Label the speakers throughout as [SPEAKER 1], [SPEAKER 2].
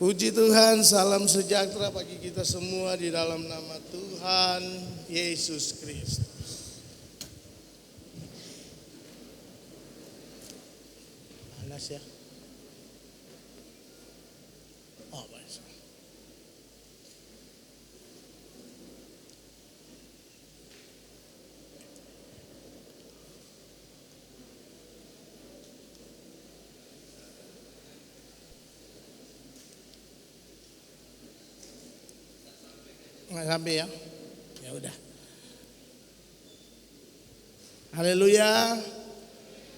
[SPEAKER 1] Puji Tuhan, salam sejahtera bagi kita semua di dalam nama Tuhan Yesus Kristus. Panas ya? Oh, baik. Nggak sampai ya? Ya udah. Haleluya.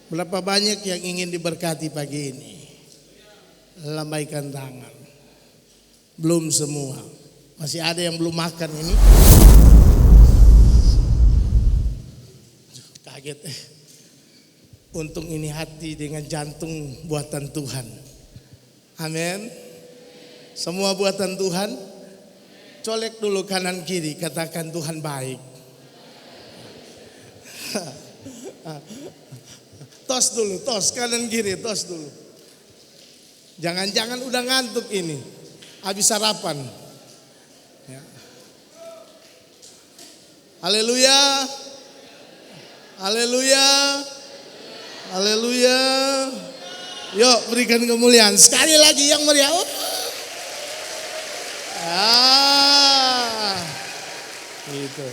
[SPEAKER 1] Berapa banyak yang ingin diberkati pagi ini? Lambaikan tangan. Belum semua. Masih ada yang belum makan ini. Kaget. Untung ini hati dengan jantung buatan Tuhan. Amin. Semua buatan Tuhan. Colek dulu kanan kiri, katakan Tuhan baik. Tos dulu, tos kanan kiri, tos dulu. Jangan-jangan udah ngantuk ini, habis sarapan. Ya. Haleluya, haleluya, haleluya. Yuk berikan kemuliaan sekali lagi yang meriah. Gitu.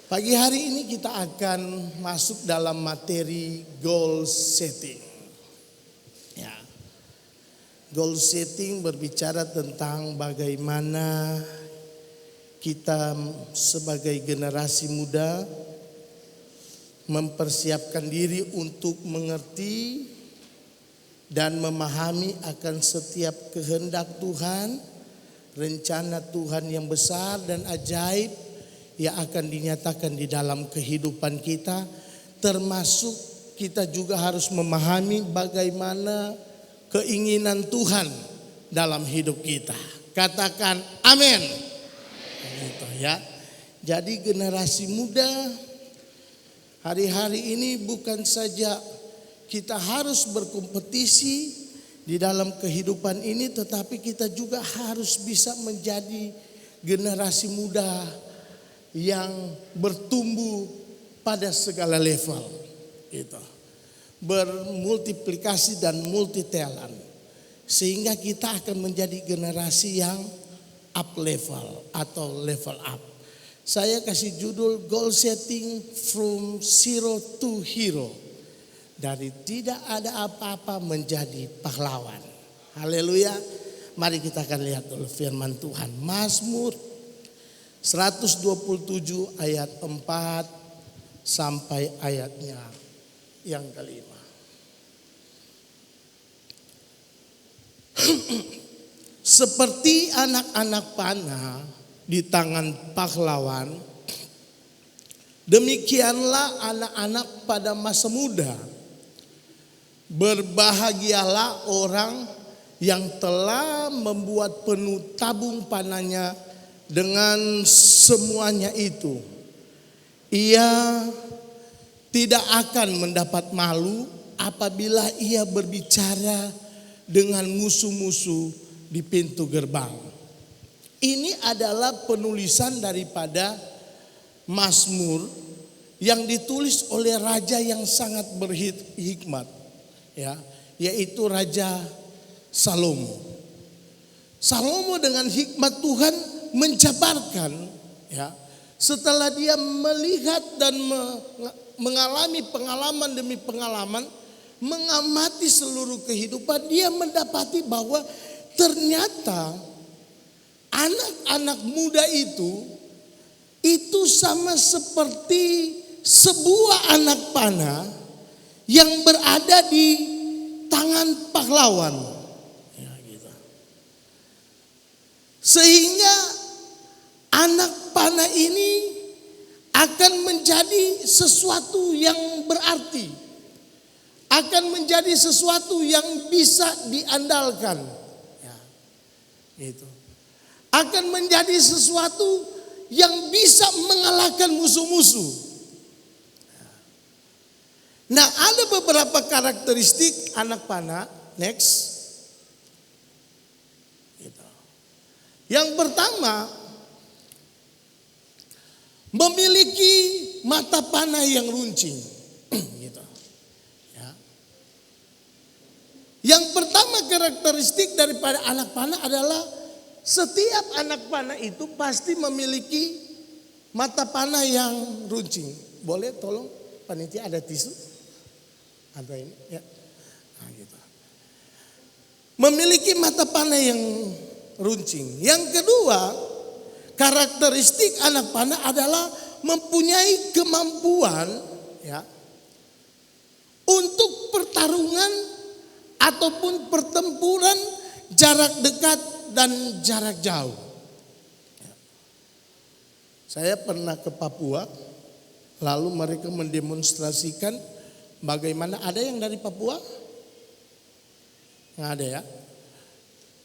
[SPEAKER 1] Pagi hari ini kita akan masuk dalam materi goal setting. Ya. Goal setting berbicara tentang bagaimana kita sebagai generasi muda mempersiapkan diri untuk mengerti dan memahami akan setiap kehendak Tuhan, rencana Tuhan yang besar dan ajaib yang akan dinyatakan di dalam kehidupan kita, termasuk kita juga harus memahami bagaimana keinginan Tuhan dalam hidup kita. Katakan amin. Gitu ya. Jadi generasi muda hari-hari ini bukan saja kita harus berkompetisi di dalam kehidupan ini, tetapi kita juga harus bisa menjadi generasi muda yang bertumbuh pada segala level, gitu. Bermultiplikasi dan multi talent, sehingga kita akan menjadi generasi yang up level atau level up. Saya kasih judul goal setting from zero to hero. Dari tidak ada apa-apa menjadi pahlawan. Haleluya. Mari kita akan lihat dulu firman Tuhan. Mazmur 127 ayat 4 sampai ayatnya yang kelima. Seperti anak-anak panah di tangan pahlawan, demikianlah anak-anak pada masa muda. Berbahagialah orang yang telah membuat penuh tabung panahnya dengan semuanya itu. Ia tidak akan mendapat malu apabila ia berbicara dengan musuh-musuh di pintu gerbang. Ini adalah penulisan daripada Mazmur yang ditulis oleh raja yang sangat berhikmat. Ya, yaitu Raja Salomo. Salomo dengan hikmat Tuhan menjabarkan, ya, setelah dia melihat dan mengalami pengalaman demi pengalaman, mengamati seluruh kehidupan, dia mendapati bahwa ternyata anak-anak muda itu sama seperti sebuah anak panah yang berada di tangan pahlawan. Ya, gitu. Sehingga anak panah ini akan menjadi sesuatu yang berarti. Akan menjadi sesuatu yang bisa diandalkan. Ya, gitu. Akan menjadi sesuatu yang bisa mengalahkan musuh-musuh. Nah, ada beberapa karakteristik anak panah. Next. Gitu. Yang pertama, memiliki mata panah yang runcing. Gitu. Ya. Yang pertama karakteristik daripada anak panah adalah setiap anak panah itu pasti memiliki mata panah yang runcing. Boleh tolong panitia ada tisu? Ada ini ya. Nah, gitu. Memiliki mata panah yang runcing. Yang kedua, karakteristik anak panah adalah mempunyai kemampuan ya untuk pertarungan ataupun pertempuran jarak dekat dan jarak jauh. Saya pernah ke Papua, lalu mereka mendemonstrasikan bagaimana, ada yang dari Papua? Nggak ada ya.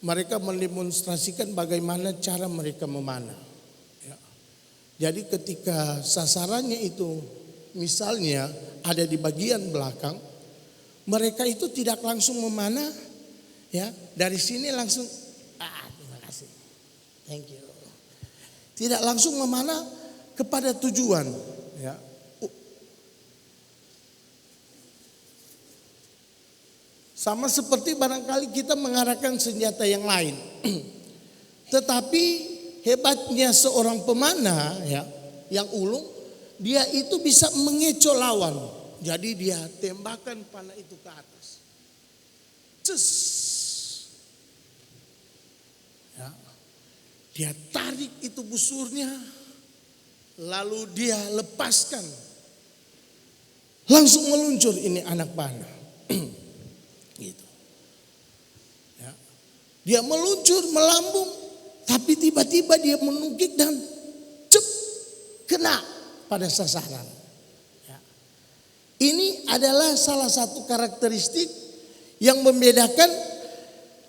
[SPEAKER 1] Mereka mendemonstrasikan bagaimana cara mereka memanah. Ya. Jadi ketika sasarannya itu misalnya ada di bagian belakang, mereka itu tidak langsung memanah, ya dari sini langsung, terima kasih, thank you. Tidak langsung memanah kepada tujuan, ya. Sama seperti barangkali kita mengarahkan senjata yang lain. Tetapi hebatnya seorang pemanah ya, yang ulung, dia itu bisa mengecoh lawan. Jadi dia tembakan panah itu ke atas. Cus. Ya. Dia tarik itu busurnya, lalu dia lepaskan. Langsung meluncur ini anak panah. Gitu. Ya. Dia meluncur, melambung, tapi tiba-tiba dia menukik dan cep, kena pada sasaran. Ya. Ini adalah salah satu karakteristik yang membedakan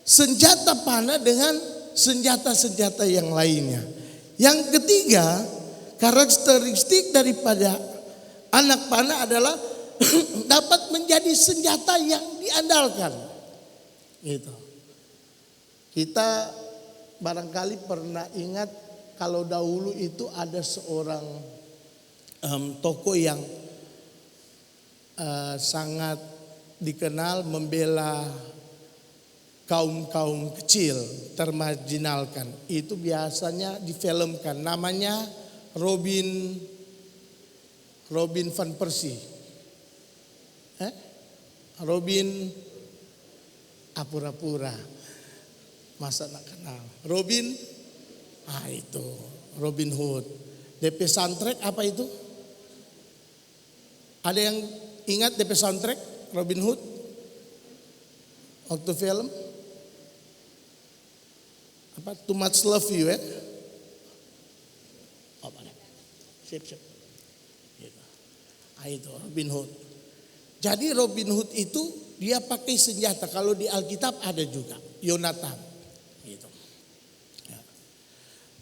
[SPEAKER 1] senjata panah dengan senjata-senjata yang lainnya. Yang ketiga, karakteristik daripada anak panah adalah dapat menjadi senjata yang diandalkan. Gitu. Kita barangkali pernah ingat kalau dahulu itu ada seorang tokoh yang sangat dikenal membela kaum-kaum kecil, termarginalkan. Itu biasanya difilmkan. Namanya Robin van Persie. Robin pura-pura. Masa nak kenal? Robin, itu Robin Hood. DP soundtrack apa itu? Ada yang ingat DP soundtrack Robin Hood? Waktu film? Apa? Too Much Love You ya? Oh, mana? Sip. Gitu. Itu Robin Hood. Jadi Robin Hood itu dia pakai senjata. Kalau di Alkitab ada juga Yonatan. Gitu. Ya.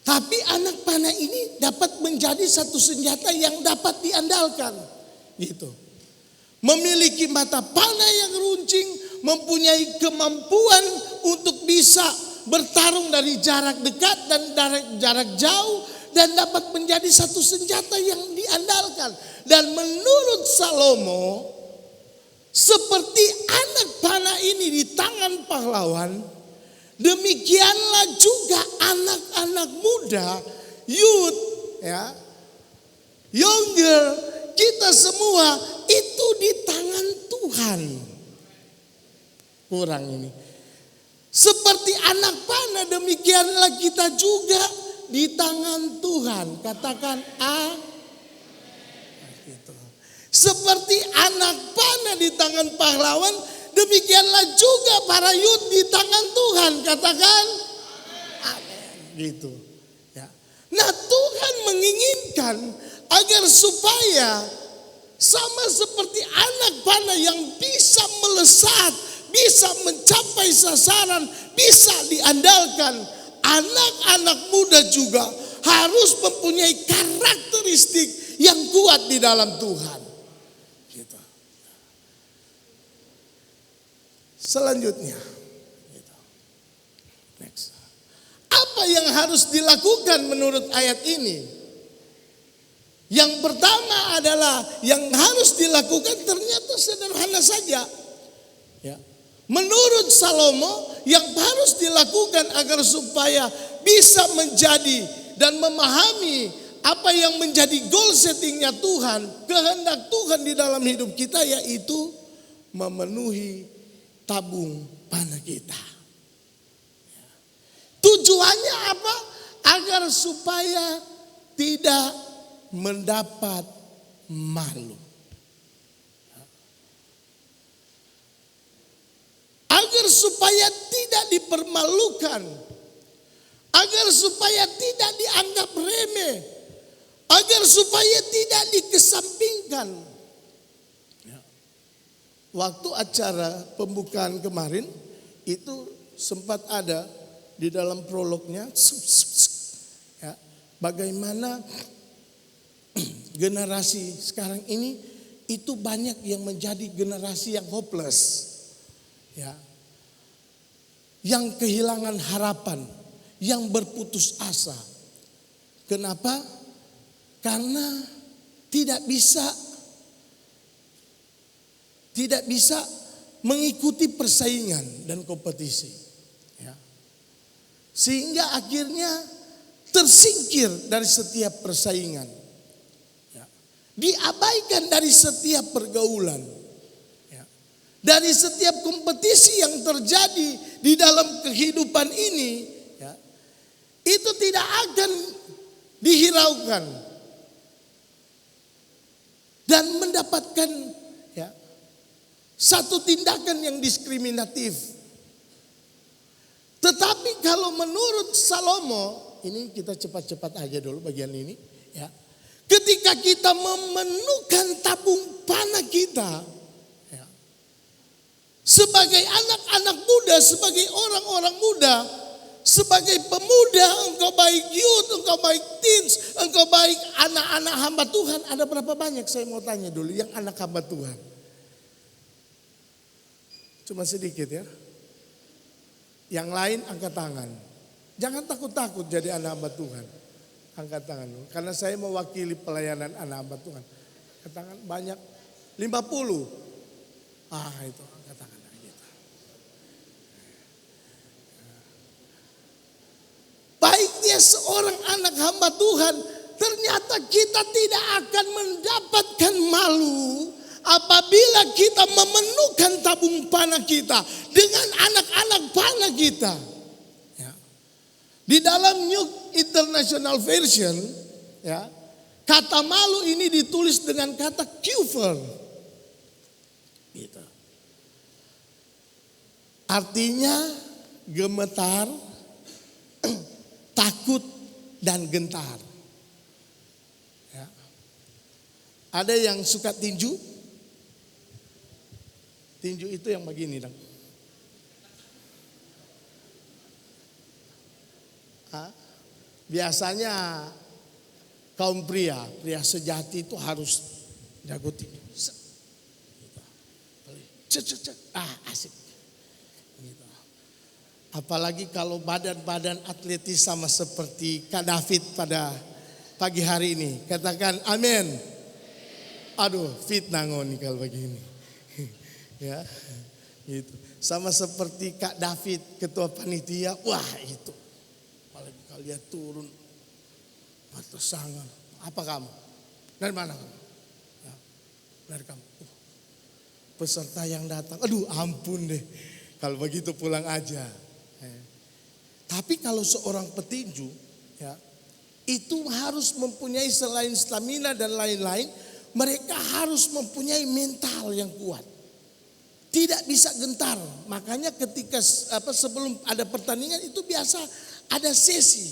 [SPEAKER 1] Tapi anak panah ini dapat menjadi satu senjata yang dapat diandalkan. Gitu. Memiliki mata panah yang runcing, mempunyai kemampuan untuk bisa bertarung dari jarak dekat dan jarak jauh, dan dapat menjadi satu senjata yang diandalkan. Dan menurut Salomo, seperti anak panah ini di tangan pahlawan, demikianlah juga anak-anak muda, youth, ya, younger, kita semua itu di tangan Tuhan. Kurang ini. Seperti anak panah, demikianlah kita juga di tangan Tuhan. Katakan gitu. Seperti anak panah di tangan pahlawan, demikianlah juga para youth di tangan Tuhan. Katakan amin. Gitu. Ya. Nah, Tuhan menginginkan agar supaya sama seperti anak panah yang bisa melesat, bisa mencapai sasaran, bisa diandalkan, anak-anak muda juga harus mempunyai karakteristik yang kuat di dalam Tuhan. Gitu. Selanjutnya, gitu. Next. yang harus dilakukan menurut ayat ini? Yang pertama adalah yang harus dilakukan ternyata sederhana saja. Ya. Menurut Salomo yang harus dilakukan agar supaya bisa menjadi dan memahami apa yang menjadi goal settingnya Tuhan, kehendak Tuhan di dalam hidup kita, yaitu memenuhi tabung panah kita. Tujuannya apa? Agar supaya tidak mendapat malu. Agar supaya tidak dipermalukan. Agar supaya tidak dianggap remeh. Agar supaya tidak dikesampingkan. Waktu acara pembukaan kemarin itu sempat ada di dalam prolognya, ya, bagaimana generasi sekarang ini itu banyak yang menjadi generasi yang hopeless, ya, yang kehilangan harapan, yang berputus asa. Kenapa? Karena tidak bisa mengikuti persaingan dan kompetisi, ya. Sehingga akhirnya tersingkir dari setiap persaingan, ya. Diabaikan dari setiap pergaulan, ya. Dari setiap kompetisi yang terjadi di dalam kehidupan ini, ya, itu tidak akan dihiraukan dan mendapatkan, ya, satu tindakan yang diskriminatif. Tetapi kalau menurut Salomo, ini kita cepat-cepat aja dulu bagian ini, ya. Ketika kita memenuhkan tabung panah kita, ya, sebagai anak-anak muda, sebagai orang-orang muda, sebagai pemuda, engkau baik youth, engkau baik teens, engkau baik anak-anak hamba Tuhan. Ada berapa banyak, saya mau tanya dulu, yang anak hamba Tuhan? Cuma sedikit, ya. Yang lain angkat tangan. Jangan takut-takut jadi anak hamba Tuhan. Angkat tangan. Karena saya mewakili pelayanan anak hamba Tuhan. Angkat tangan banyak. 50. Itu angkat tangan. Gitu. Baik dia seorang anak hamba Tuhan, ternyata kita tidak akan mendapatkan malu apabila kita memenuhkan tabung panah kita dengan anak-anak panah kita. Ya. Di dalam New International Version, ya, kata malu ini ditulis dengan kata kufr. Gitu. Artinya gemetar, takut dan gentar. Ya. Ada yang suka tinju? Tinju itu yang begini, dong. Biasanya kaum pria sejati itu harus jago tinju. Asik. Gitu. Apalagi kalau badan-badan atletis sama seperti Kak David pada pagi hari ini. Katakan amin. Aduh, fitnah ngoni kalau begini. Ya, gitu. Sama seperti Kak David, ketua panitia. Wah, itu. Apalagi kalian turun atas sangat. Apa kamu? Dari mana kamu? Ya, dari kamu. Peserta yang datang. Aduh, ampun deh. Kalau begitu pulang aja. Tapi kalau seorang petinju, ya, itu harus mempunyai selain stamina dan lain-lain, mereka harus mempunyai mental yang kuat. Tidak bisa gentar. Makanya ketika sebelum ada pertandingan itu biasa ada sesi,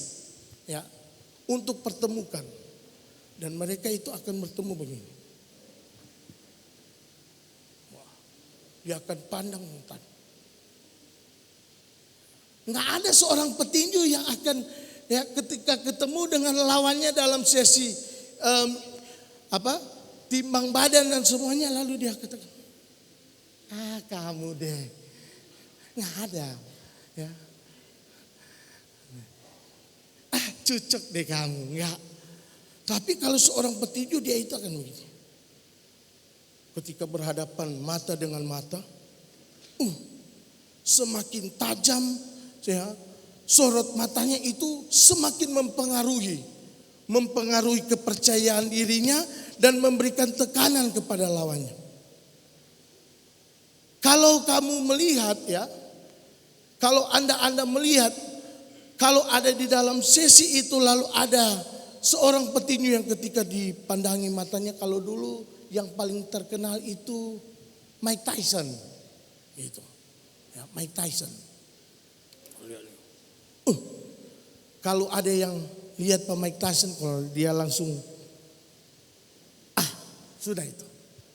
[SPEAKER 1] ya, untuk pertemukan. Dan mereka itu akan bertemu begini. Wah, dia akan pandang umpan. Nggak ada seorang petinju yang akan, ya, ketika ketemu dengan lawannya dalam sesi timbang badan dan semuanya, lalu dia katakan, kamu deh, nggak ada, ya. cucuk deh kamu. Enggak. Tapi kalau seorang petinju dia itu akan begini. Ketika berhadapan mata dengan mata, semakin tajam, ya, sorot matanya itu semakin mempengaruhi kepercayaan dirinya dan memberikan tekanan kepada lawannya. Kalau kamu melihat, ya, kalau Anda melihat, kalau ada di dalam sesi itu lalu ada seorang petinju yang ketika dipandangi matanya, kalau dulu yang paling terkenal itu Mike Tyson, gitu, ya, Mike Tyson. Kalau ada yang lihat Pak Mike Tyson, kalau dia langsung, sudah itu,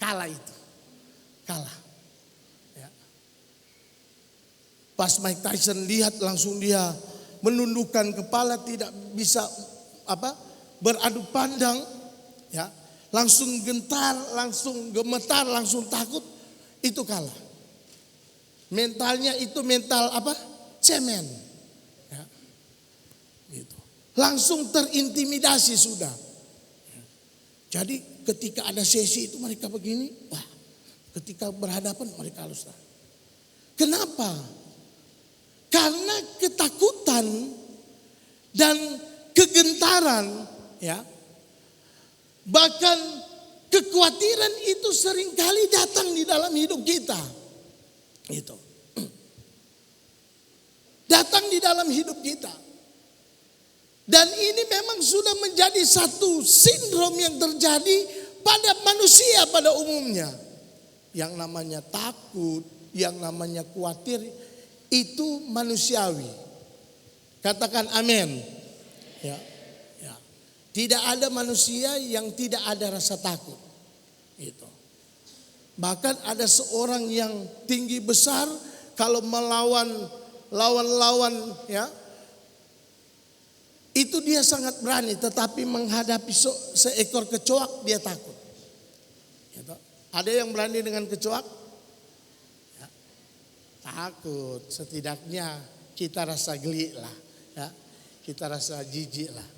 [SPEAKER 1] kalah itu, kalah. Ya. Pas Mike Tyson lihat langsung dia menundukkan kepala, tidak bisa beradu pandang, ya, langsung gentar, langsung gemetar, langsung takut, itu kalah. Mentalnya itu mental cemen, ya, gitu. Langsung terintimidasi sudah. Jadi ketika ada sesi itu mereka begini, ketika berhadapan mereka halus. Kenapa? Karena ketakutan dan kegentaran, ya, bahkan kekhawatiran itu seringkali datang di dalam hidup kita. Itu datang di dalam hidup kita. Dan ini memang sudah menjadi satu sindrom yang terjadi pada manusia pada umumnya. Yang namanya takut, yang namanya khawatir itu manusiawi. Katakan amin. Ya. Tidak ada manusia yang tidak ada rasa takut. Itu. Bahkan ada seorang yang tinggi besar kalau melawan lawan-lawan, ya, itu dia sangat berani, tetapi menghadapi seekor kecoak dia takut. Gitu. Ada yang berani dengan kecoak? Ya, takut. Setidaknya kita rasa geli lah, ya, kita rasa jijik lah.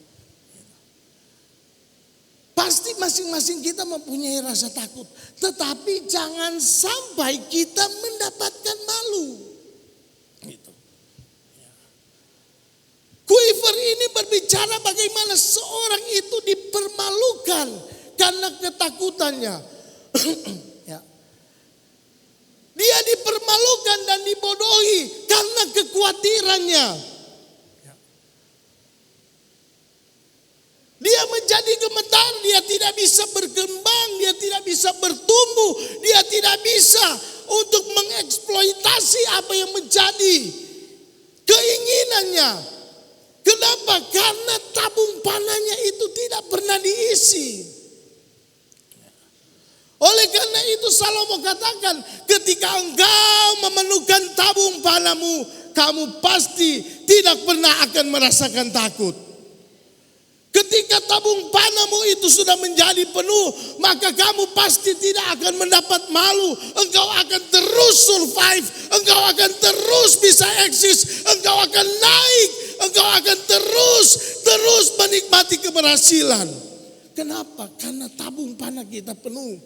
[SPEAKER 1] Pasti masing-masing kita mempunyai rasa takut. Tetapi jangan sampai kita mendapatkan malu. Gitu. Ya. Quiver ini berbicara bagaimana seorang itu dipermalukan karena ketakutannya. Ya. Dia dipermalukan dan dibodohi karena kekhawatirannya. Dia menjadi gemetar, dia tidak bisa berkembang, dia tidak bisa bertumbuh, dia tidak bisa untuk mengeksploitasi apa yang menjadi keinginannya. Kenapa? Karena tabung panahnya itu tidak pernah diisi. Oleh karena itu Salomo katakan, ketika engkau memenuhkan tabung panahmu, kamu pasti tidak pernah akan merasakan takut. Ketika tabung panahmu itu sudah menjadi penuh, maka kamu pasti tidak akan mendapat malu. Engkau akan terus survive, engkau akan terus bisa eksis, engkau akan naik, engkau akan terus menikmati keberhasilan. Kenapa? Karena tabung panah kita penuh.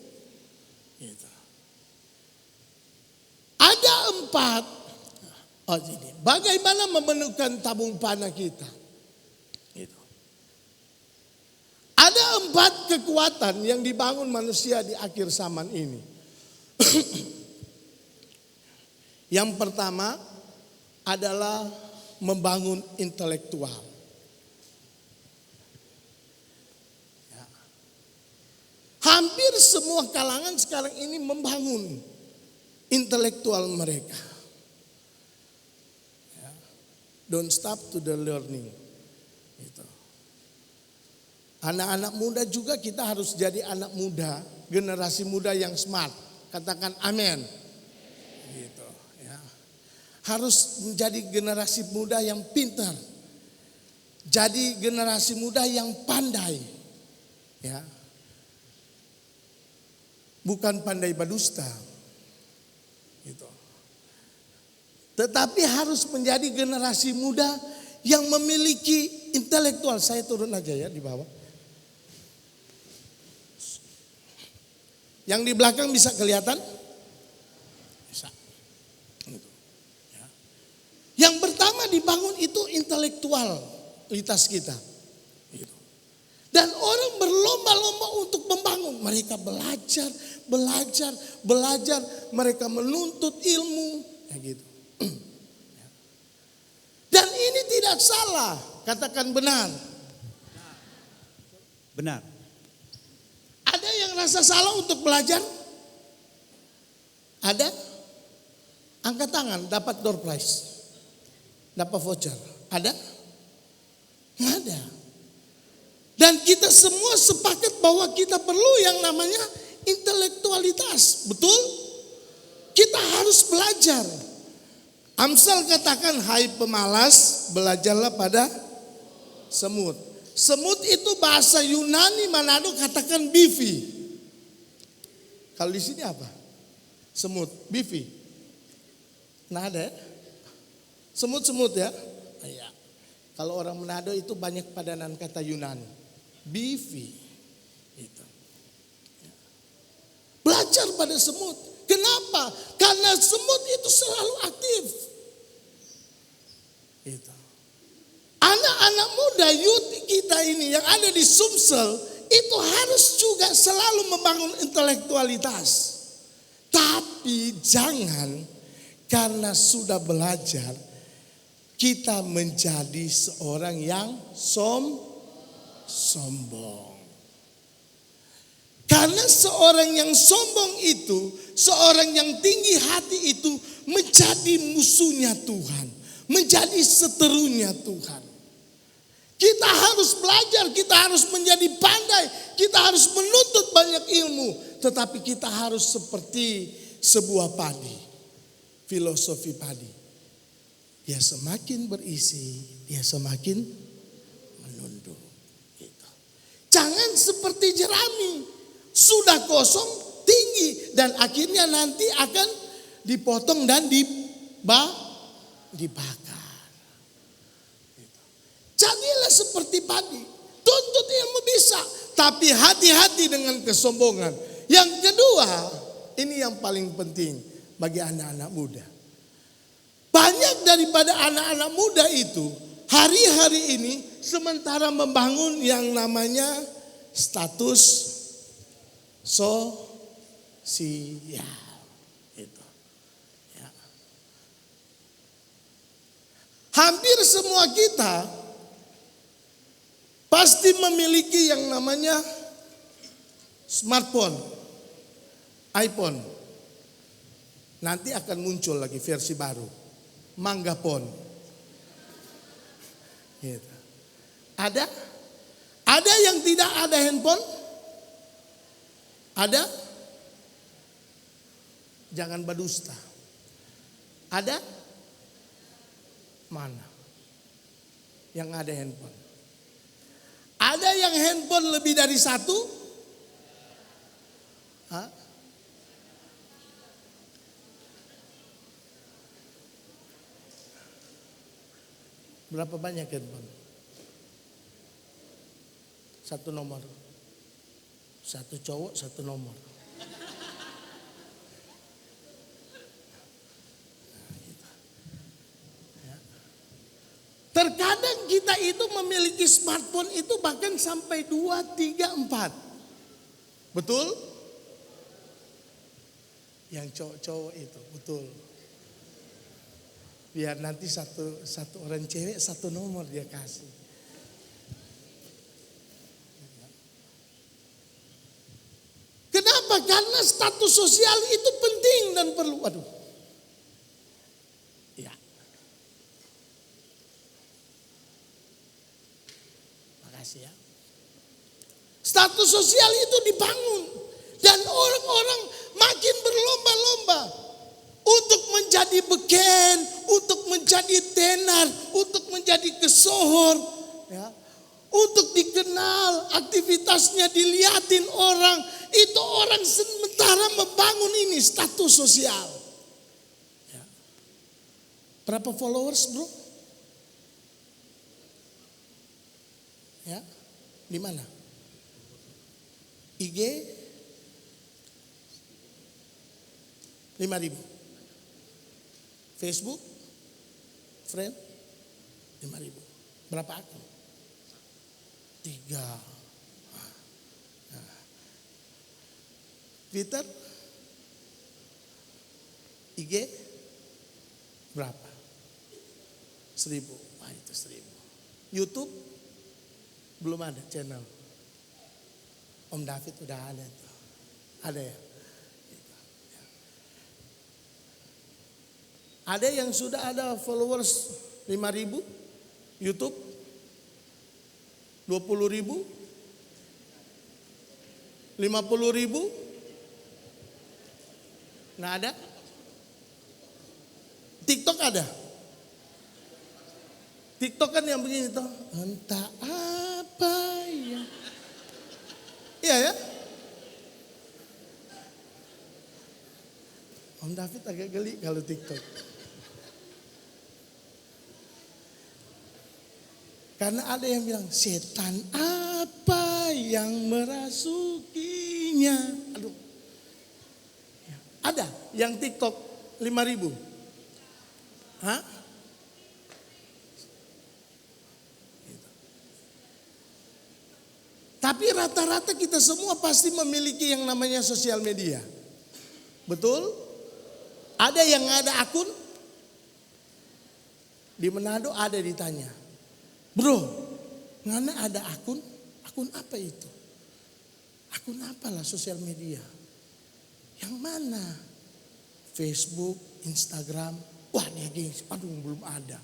[SPEAKER 1] Ada 4. Jadi bagaimana memenuhkan tabung panah kita? Ada 4 kekuatan yang dibangun manusia di akhir zaman ini. Yang pertama adalah membangun intelektual. Ya. Hampir semua kalangan sekarang ini membangun intelektual mereka. Ya. Don't stop to the learning. Gitu. Anak-anak muda juga kita harus jadi anak muda, generasi muda yang smart. Katakan amin. Gitu, ya. Harus menjadi generasi muda yang pintar. Jadi generasi muda yang pandai. Ya. Bukan pandai berdusta. Gitu. Tetapi harus menjadi generasi muda yang memiliki intelektual. Saya turun aja ya di bawah. Yang di belakang bisa kelihatan? Bisa. Yang pertama dibangun itu intelektualitas kita. Dan orang berlomba-lomba untuk membangun. Mereka belajar. Mereka menuntut ilmu. Ya gitu. Dan ini tidak salah. Katakan benar.
[SPEAKER 2] Benar.
[SPEAKER 1] Ada yang rasa salah untuk belajar? Ada? Angkat tangan, dapat door prize. Dapat voucher. Ada? Nggak ada. Dan kita semua sepakat bahwa kita perlu yang namanya intelektualitas. Betul? Kita harus belajar. Amsal katakan, hai pemalas, belajarlah pada semut. Semut itu bahasa Yunani Manado katakan bifi. Kalau di sini apa? Semut, bifi. Nah ada ya? Semut-semut ya? Iya. Kalau orang Manado itu banyak padanan kata Yunani. Bifi. Itu. Belajar pada semut. Kenapa? Karena semut itu selalu aktif. Itu. Anak-anak muda youth kita ini yang ada di Sumsel itu harus juga selalu membangun intelektualitas. Tapi jangan karena sudah belajar kita menjadi seorang yang sombong. Karena seorang yang sombong itu, seorang yang tinggi hati itu menjadi musuhnya Tuhan, menjadi seterunya Tuhan. Kita harus belajar, kita harus menjadi pandai, kita harus menuntut banyak ilmu. Tetapi kita harus seperti sebuah padi, filosofi padi. Dia semakin berisi, dia semakin menunduk. Gitu. Jangan seperti jerami, sudah kosong, tinggi. Dan akhirnya nanti akan dipotong dan dibakar. Jadilah seperti padi. Tuntut ilmu bisa. Tapi hati-hati dengan kesombongan. Yang kedua, ini yang paling penting bagi anak-anak muda. Banyak daripada anak-anak muda itu hari-hari ini sementara membangun yang namanya status sosial. Itu. Ya. Hampir semua kita pasti memiliki yang namanya smartphone, iPhone. Nanti akan muncul lagi versi baru, Manggapon. Gitu. Ada yang tidak ada handphone? Ada? Jangan berdusta. Ada? Mana? Yang ada handphone? Ada yang handphone lebih dari satu? Hah? Berapa banyak handphone? Satu nomor. Satu cowok, satu nomor. Terkadang kita itu memiliki smartphone itu bahkan sampai 2, 3, 4. Betul? Yang cowok-cowok itu, betul. Biar nanti satu orang cewek satu nomor dia kasih. Kenapa? Karena status sosial itu penting dan perlu. Waduh. Ya. Makasih ya. Status sosial itu dibangun. Dan orang-orang makin berlomba-lomba. Untuk menjadi beken, untuk menjadi tenar, untuk menjadi kesohor. Ya. Untuk dikenal, aktivitasnya dilihatin orang. Itu orang sementara membangun ini status sosial. Ya. Berapa followers bro? Ya, di mana? IG 5.000. Facebook friend 5.000. Berapa akun? 3. Twitter, IG berapa? 1.000. Wah, itu 1.000. YouTube belum ada channel. Om David udah ada tuh. Ada ya? Ada yang sudah ada followers 5.000 YouTube, 20.000, 50.000, nggak ada. TikTok ada. TikTok kan yang begini tuh, entah apa ya. Iya ya. Om David agak geli kalau TikTok. Karena ada yang bilang, setan apa yang merasukinya. Aduh. Ada yang TikTok 5.000. Hah? Gitu. Tapi rata-rata kita semua pasti memiliki yang namanya sosial media. Betul? Ada yang ada akun. Di Manado ada ditanya. Bro, ngana ada akun? Akun apa itu? Akun apalah sosial media? Yang mana? Facebook, Instagram. Wah dia gini, aduh belum ada.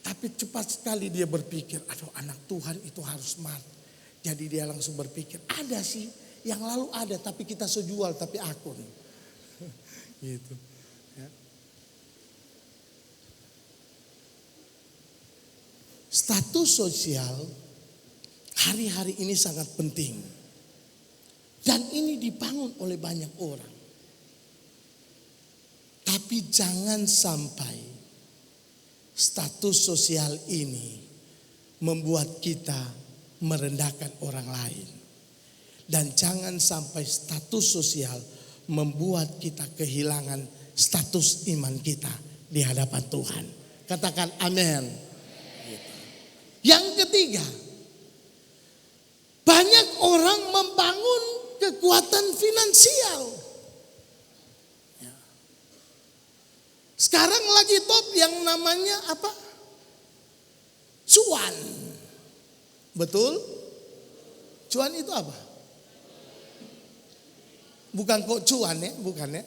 [SPEAKER 1] Tapi cepat sekali dia berpikir, aduh anak Tuhan itu harus smart. Jadi dia langsung berpikir, ada sih. Yang lalu ada tapi kita sejual tapi akun. Gitu. Ya. Status sosial hari-hari ini sangat penting. Dan ini dibangun oleh banyak orang. Tapi jangan sampai status sosial ini membuat kita merendahkan orang lain. Dan jangan sampai status sosial membuat kita kehilangan status iman kita di hadapan Tuhan. Katakan amin. Yang ketiga, banyak orang membangun kekuatan finansial. Sekarang lagi top yang namanya apa? Cuan. Betul? Cuan itu apa? Bukan kok cuan ya, bukan ya.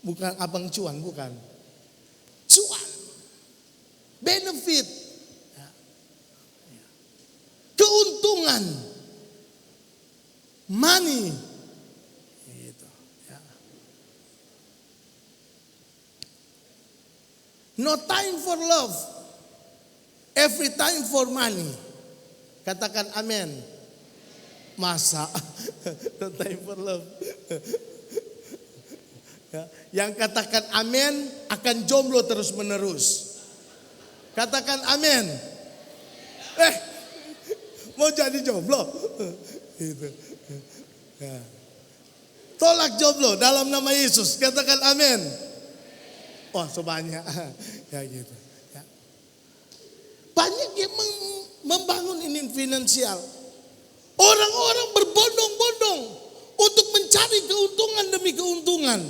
[SPEAKER 1] Bukan abang cuan, bukan. Cuan. Benefit. Keuntungan. Money. Gitu, ya. No time for love. Every time for money. Katakan amin. Masa? No time for love. Ya. Yang katakan amin akan jomblo terus menerus. Katakan amin. Mau jadi jomblo. Gitu. Ya. Tolak jomblo dalam nama Yesus. Katakan amin. Wah sebanyak. Ya gitu. Ya. Banyak yang membangun ini finansial. Orang-orang berbondong-bondong untuk mencari keuntungan demi keuntungan.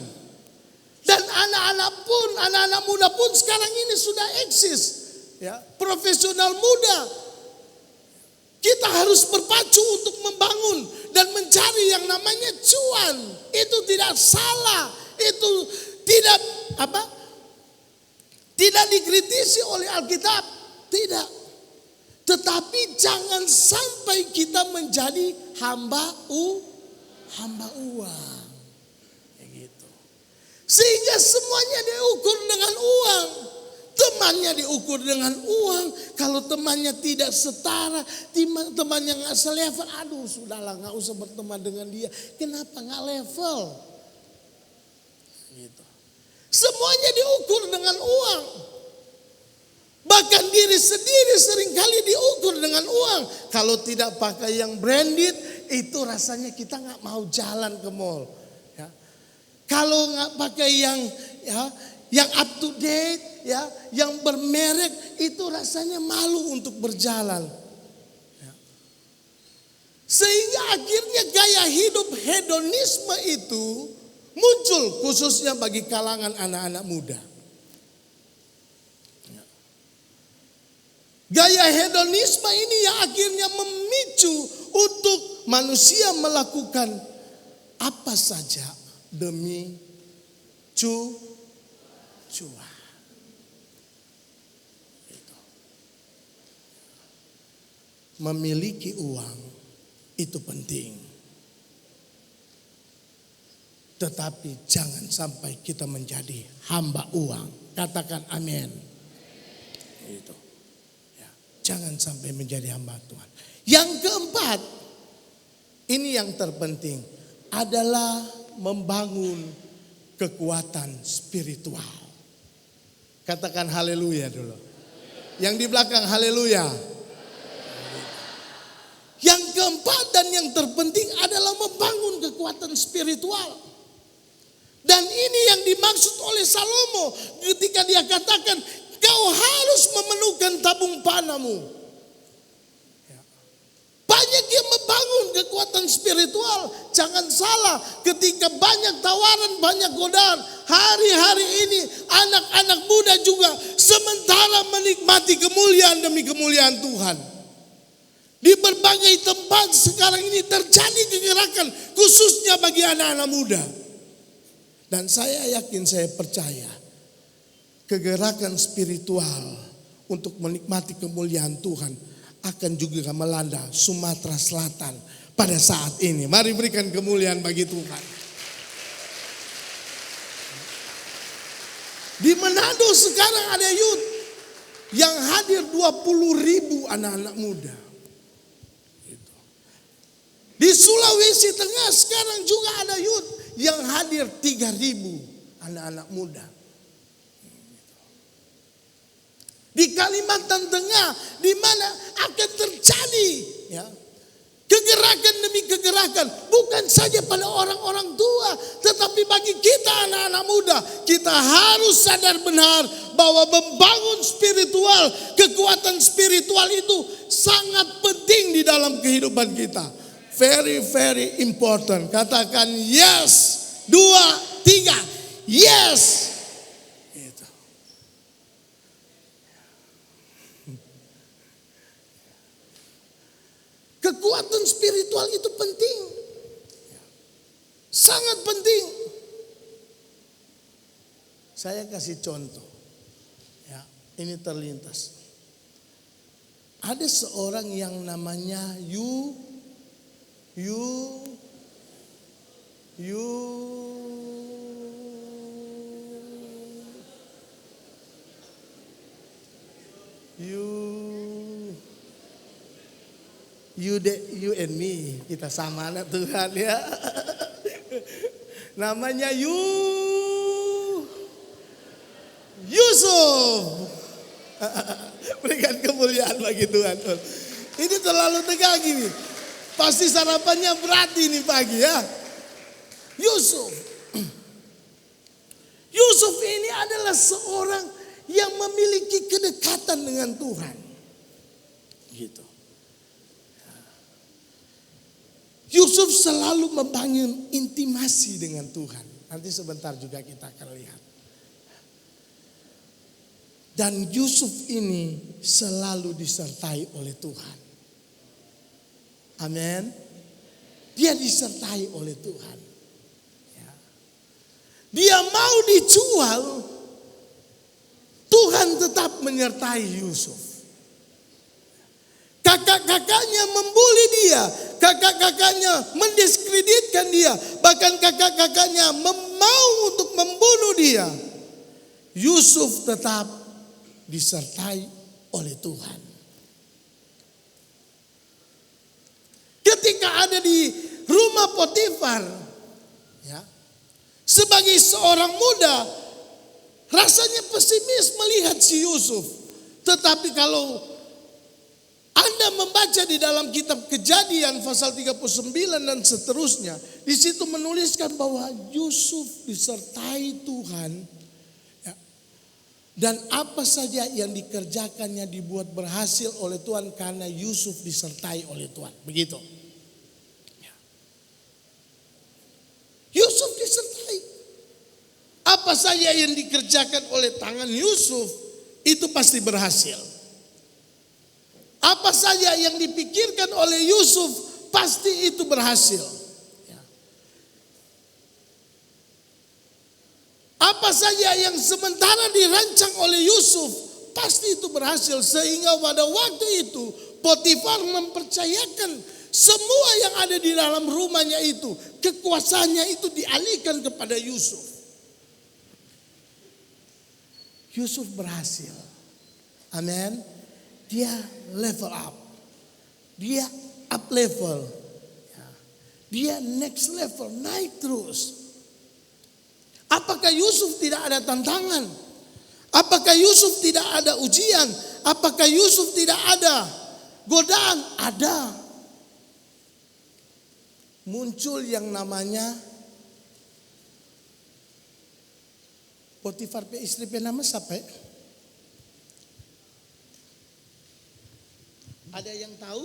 [SPEAKER 1] Dan anak-anak muda pun sekarang ini sudah eksis. Ya, profesional muda. Kita harus berpacu untuk membangun dan mencari yang namanya cuan. Itu tidak salah. Itu tidak apa? Tidak dikritisi oleh Alkitab. Tidak. Tetapi jangan sampai kita menjadi hamba uang. Gitu. Sehingga semuanya diukur dengan uang. Temannya diukur dengan uang. Kalau temannya tidak setara, temannya nggak selevel, aduh sudahlah nggak usah berteman dengan dia. Kenapa nggak level? Gitu. Semuanya diukur dengan uang. Bahkan diri sendiri seringkali diukur dengan uang. Kalau tidak pakai yang branded, itu rasanya kita nggak mau jalan ke mall. Ya. Kalau nggak pakai yang up to date, ya, yang bermerek, itu rasanya malu untuk berjalan. Ya. Sehingga akhirnya gaya hidup hedonisme itu muncul khususnya bagi kalangan anak-anak muda. Gaya hedonisme ini yang akhirnya memicu untuk manusia melakukan apa saja demi cuan. Memiliki uang itu penting. Tetapi jangan sampai kita menjadi hamba uang. Katakan amin. Itu. Jangan sampai menjadi hamba Tuhan. Yang keempat, ini yang terpenting, adalah membangun kekuatan spiritual. Katakan haleluya dulu. Yang di belakang haleluya. Yang keempat dan yang terpenting adalah membangun kekuatan spiritual. Dan ini yang dimaksud oleh Salomo ketika dia katakan, kau harus memenuhkan tabung panamu. Banyak yang membangun kekuatan spiritual. Jangan salah, ketika banyak tawaran, banyak godaan. Hari-hari ini anak-anak muda juga sementara menikmati kemuliaan demi kemuliaan Tuhan. Di berbagai tempat sekarang ini terjadi kegerakan khususnya bagi anak-anak muda. Dan saya yakin, saya percaya, kegerakan spiritual untuk menikmati kemuliaan Tuhan akan juga melanda Sumatera Selatan pada saat ini. Mari berikan kemuliaan bagi Tuhan. Di Manado sekarang ada youth yang hadir 20.000 anak-anak muda. Di Sulawesi Tengah sekarang juga ada youth yang hadir 3.000 anak-anak muda. Di Kalimantan Tengah, di mana akan terjadi kegerakan demi kegerakan, bukan saja pada orang-orang tua, tetapi bagi kita anak-anak muda, kita harus sadar benar bahwa membangun spiritual, kekuatan spiritual itu sangat penting di dalam kehidupan kita. Very, very important. Katakan yes, 2, 3, yes. Kekuatan spiritual itu penting. Sangat penting. Saya kasih contoh. Ya, ini terlintas. Ada seorang yang namanya You and me, kita sama lah Tuhan ya. Namanya Yusuf. Berikan kemuliaan bagi Tuhan. Ini terlalu tegang gini. Pasti sarapannya berat ini pagi ya. Yusuf ini adalah seorang yang memiliki kedekatan dengan Tuhan. Gitu. Yusuf selalu membangun intimasi dengan Tuhan. Nanti sebentar juga kita akan lihat. Dan Yusuf ini selalu disertai oleh Tuhan. Amin. Dia disertai oleh Tuhan. Dia mau dijual, Tuhan tetap menyertai Yusuf. Kakak-kakaknya membuli dia, kakak-kakaknya mendiskreditkan dia, bahkan kakak-kakaknya mau untuk membunuh dia. Yusuf tetap disertai oleh Tuhan. Ketika ada di rumah Potifar, sebagai seorang muda, rasanya pesimis melihat si Yusuf. Tetapi kalau Anda membaca di dalam kitab Kejadian pasal 39 dan seterusnya, di situ menuliskan bahwa Yusuf disertai Tuhan, ya, dan apa saja yang dikerjakannya dibuat berhasil oleh Tuhan karena Yusuf disertai oleh Tuhan. Begitu. Ya. Yusuf disertai. Apa saja yang dikerjakan oleh tangan Yusuf itu pasti berhasil. Apa saja yang dipikirkan oleh Yusuf pasti itu berhasil. Ya. Apa saja yang sementara dirancang oleh Yusuf pasti itu berhasil. Sehingga pada waktu itu Potifar mempercayakan semua yang ada di dalam rumahnya itu, kekuasaannya itu dialihkan kepada Yusuf. Yusuf berhasil. Amin. Dia level up. Dia up level. Dia next level, naik terus. Apakah Yusuf tidak ada tantangan? Apakah Yusuf tidak ada ujian? Apakah Yusuf tidak ada godaan? Ada. Muncul yang namanya Potifar istri nama siapa ya? Ada yang tahu?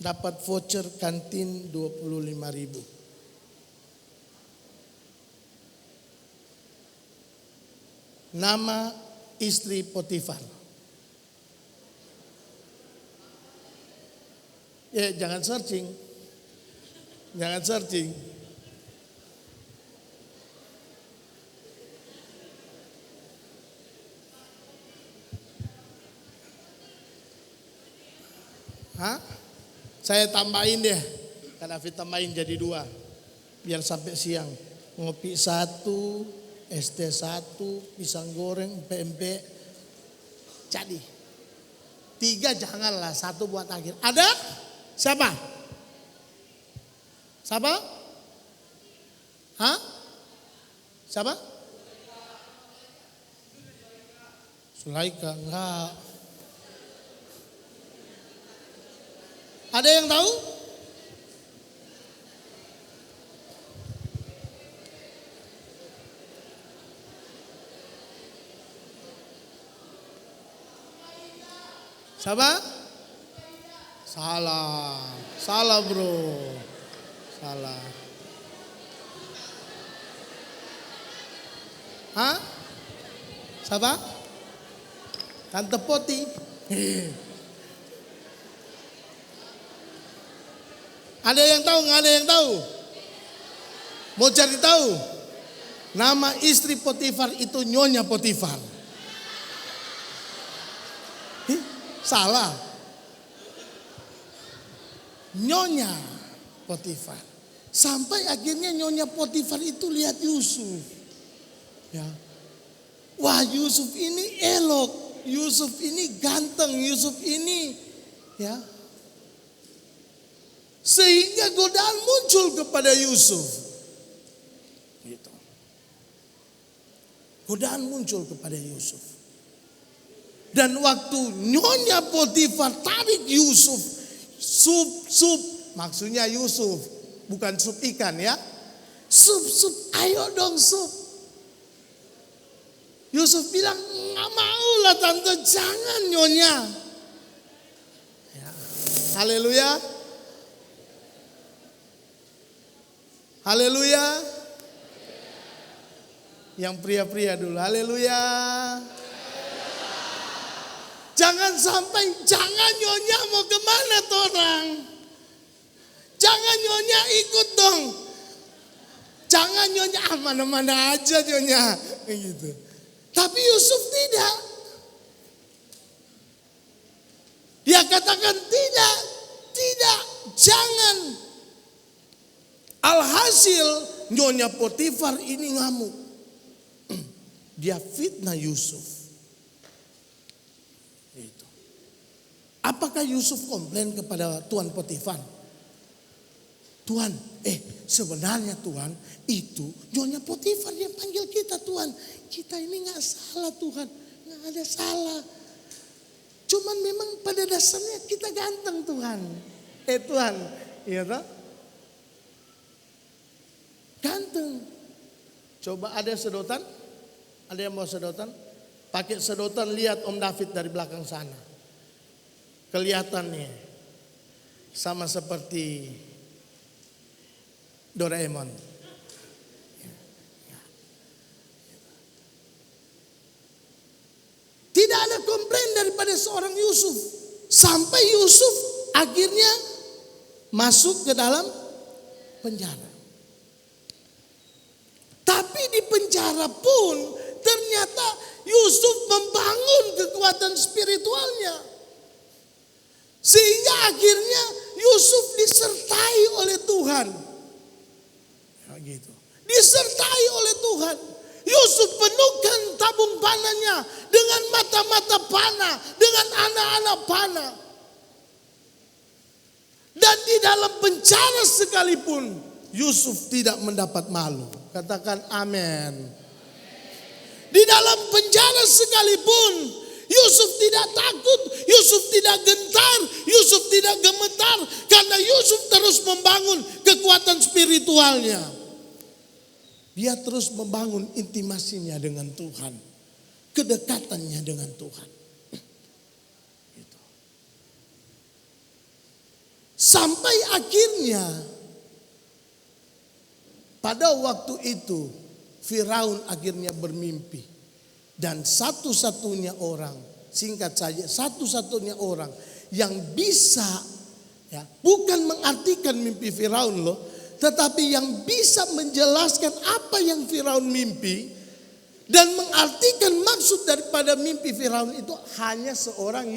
[SPEAKER 1] Dapat voucher kantin 25.000. Nama istri Potifar. Ya, jangan searching. Jangan searching. Hah? Saya tambahin deh. Kan David tambahin jadi 2. Biar sampai siang. Ngopi 1, ST 1, pisang goreng, pempek. Jadi 3 janganlah, 1 buat akhir. Ada? Siapa? Siapa? Hah? Siapa? Sulaika, enggak. Ada yang tahu? Siapa? Salah. Salah bro. Salah. Hah? Siapa? Tante Poti. Ada yang tahu? Nggak ada yang tahu? Mau cari tahu? Nama istri Potifar itu Nyonya Potifar. Salah. Nyonya Potifar. Sampai akhirnya Nyonya Potifar itu lihat Yusuf. Ya. Wah, Yusuf ini elok. Yusuf ini ganteng. Yusuf ini ya. Sehingga godaan muncul kepada Yusuf. Gitu. Godaan muncul kepada Yusuf. Dan waktu Nyonya Potifar tarik Yusuf, sup, maksudnya Yusuf, bukan sup ikan ya. Sup, ayo dong sup. Yusuf bilang, nggak mau lah tante, jangan Nyonya. Ya. Haleluya. Haleluya. Yang pria-pria dulu, haleluya. Jangan sampai, jangan Nyonya mau kemana tuh orang. Jangan Nyonya ikut dong. Jangan Nyonya, mana-mana aja Nyonya. Gitu. Tapi Yusuf tidak. Dia katakan tidak, jangan. Alhasil Nyonya Potifar ini ngamuk. Dia fitnah Yusuf. Itu. Apakah Yusuf komplain kepada Tuan Potifar? Tuan, Sebenarnya Tuhan, itu Nyonya Potifar yang panggil kita Tuhan. Kita ini gak salah Tuhan, gak ada salah. Cuman memang pada dasarnya kita ganteng Tuhan. Tuhan, iya toh? Ganteng. Coba ada sedotan? Ada yang mau sedotan? Pakai sedotan, lihat Om David dari belakang sana. Kelihatannya sama seperti Doraemon. Tidak ada komplain daripada seorang Yusuf. Sampai Yusuf akhirnya masuk ke dalam penjara. Tapi di penjara pun ternyata Yusuf membangun kekuatan spiritualnya. Sehingga akhirnya Yusuf disertai oleh Tuhan. Ya gitu. Disertai oleh Tuhan. Yusuf penuhkan tabung panahnya dengan mata-mata panah, dengan anak-anak panah. Dan di dalam penjara sekalipun Yusuf tidak mendapat malu. Katakan amin. Di dalam penjara sekalipun Yusuf tidak takut, Yusuf tidak gentar, Yusuf tidak gemetar. Karena Yusuf terus membangun kekuatan spiritualnya. Dia terus membangun intimasinya dengan Tuhan. Kedekatannya dengan Tuhan. Gitu. Sampai akhirnya pada waktu itu Firaun akhirnya bermimpi. Dan satu-satunya orang, singkat saja, satu-satunya orang yang bisa, ya, bukan mengartikan mimpi Firaun loh, tetapi yang bisa menjelaskan apa yang Firaun mimpi dan mengartikan maksud daripada mimpi Firaun itu hanya seorang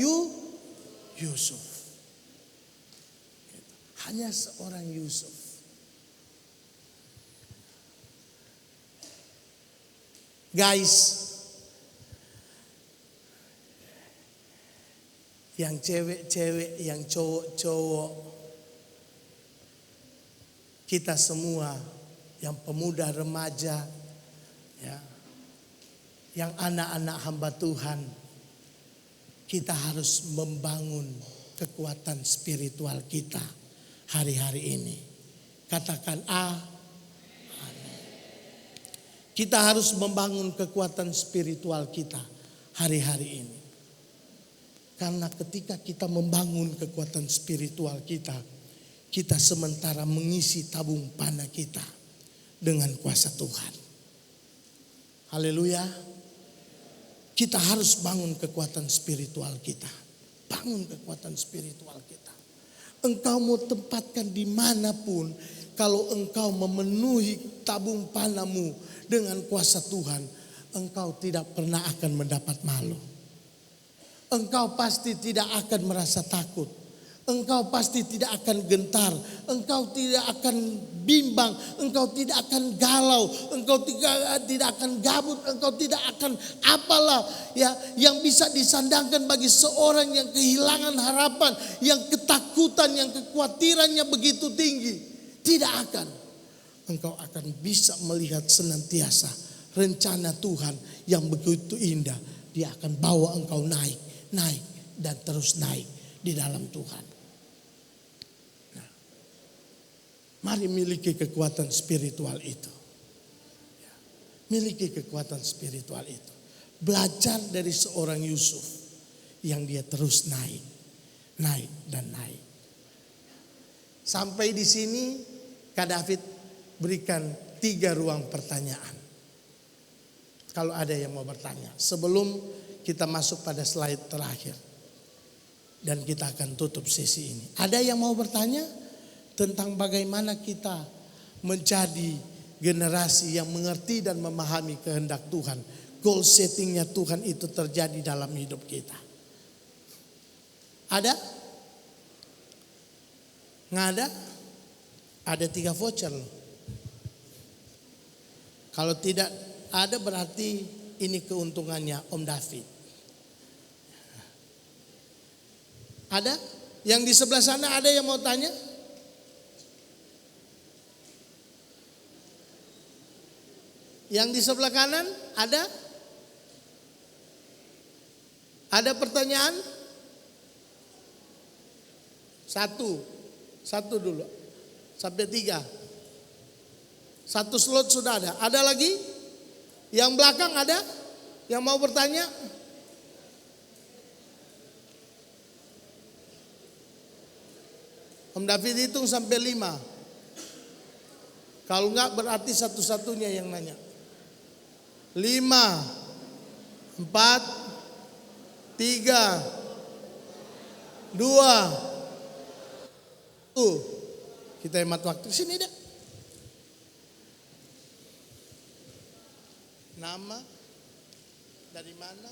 [SPEAKER 1] Yusuf. Hanya seorang Yusuf. Guys, yang cewek-cewek, yang cowok-cowok, kita semua yang pemuda remaja, ya, yang anak-anak hamba Tuhan, kita harus membangun kekuatan spiritual kita hari-hari ini. Katakan amin. Kita harus membangun kekuatan spiritual kita hari-hari ini. Karena ketika kita membangun kekuatan spiritual kita, kita sementara mengisi tabung panah kita dengan kuasa Tuhan. Haleluya. Kita harus bangun kekuatan spiritual kita. Bangun kekuatan spiritual kita. Engkau mau tempatkan dimanapun, kalau engkau memenuhi tabung panahmu dengan kuasa Tuhan, engkau tidak pernah akan mendapat malu. Engkau pasti tidak akan merasa takut. Engkau pasti tidak akan gentar, engkau tidak akan bimbang, engkau tidak akan galau, engkau tidak akan gabut, engkau tidak akan apalah ya yang bisa disandangkan bagi seorang yang kehilangan harapan, yang ketakutan, yang kekhawatirannya begitu tinggi. Tidak akan. Engkau akan bisa melihat senantiasa rencana Tuhan yang begitu indah. Dia akan bawa engkau naik dan terus naik di dalam Tuhan. Mari miliki kekuatan spiritual itu. Miliki kekuatan spiritual itu. Belajar dari seorang Yusuf yang dia terus naik dan naik. Sampai di sini Kak David berikan 3 ruang pertanyaan. Kalau ada yang mau bertanya. Sebelum kita masuk pada slide terakhir. Dan kita akan tutup sesi ini. Ada yang mau bertanya? Tentang bagaimana kita menjadi generasi yang mengerti dan memahami kehendak Tuhan. Goal settingnya Tuhan itu terjadi dalam hidup kita. Ada? Nggak ada? Ada 3 voucher loh. Kalau tidak ada berarti ini keuntungannya Om David. Ada? Yang di sebelah sana ada yang mau tanya? Yang di sebelah kanan ada? Ada pertanyaan? Satu dulu. Sampai 3. 1 slot sudah ada. Ada lagi? Yang belakang ada? Yang mau bertanya? Om David hitung sampai 5. Kalau enggak berarti satu-satunya yang nanya. 5, 4, 3, 2, 1. Kita hemat waktu. Sini deh. Nama, dari mana?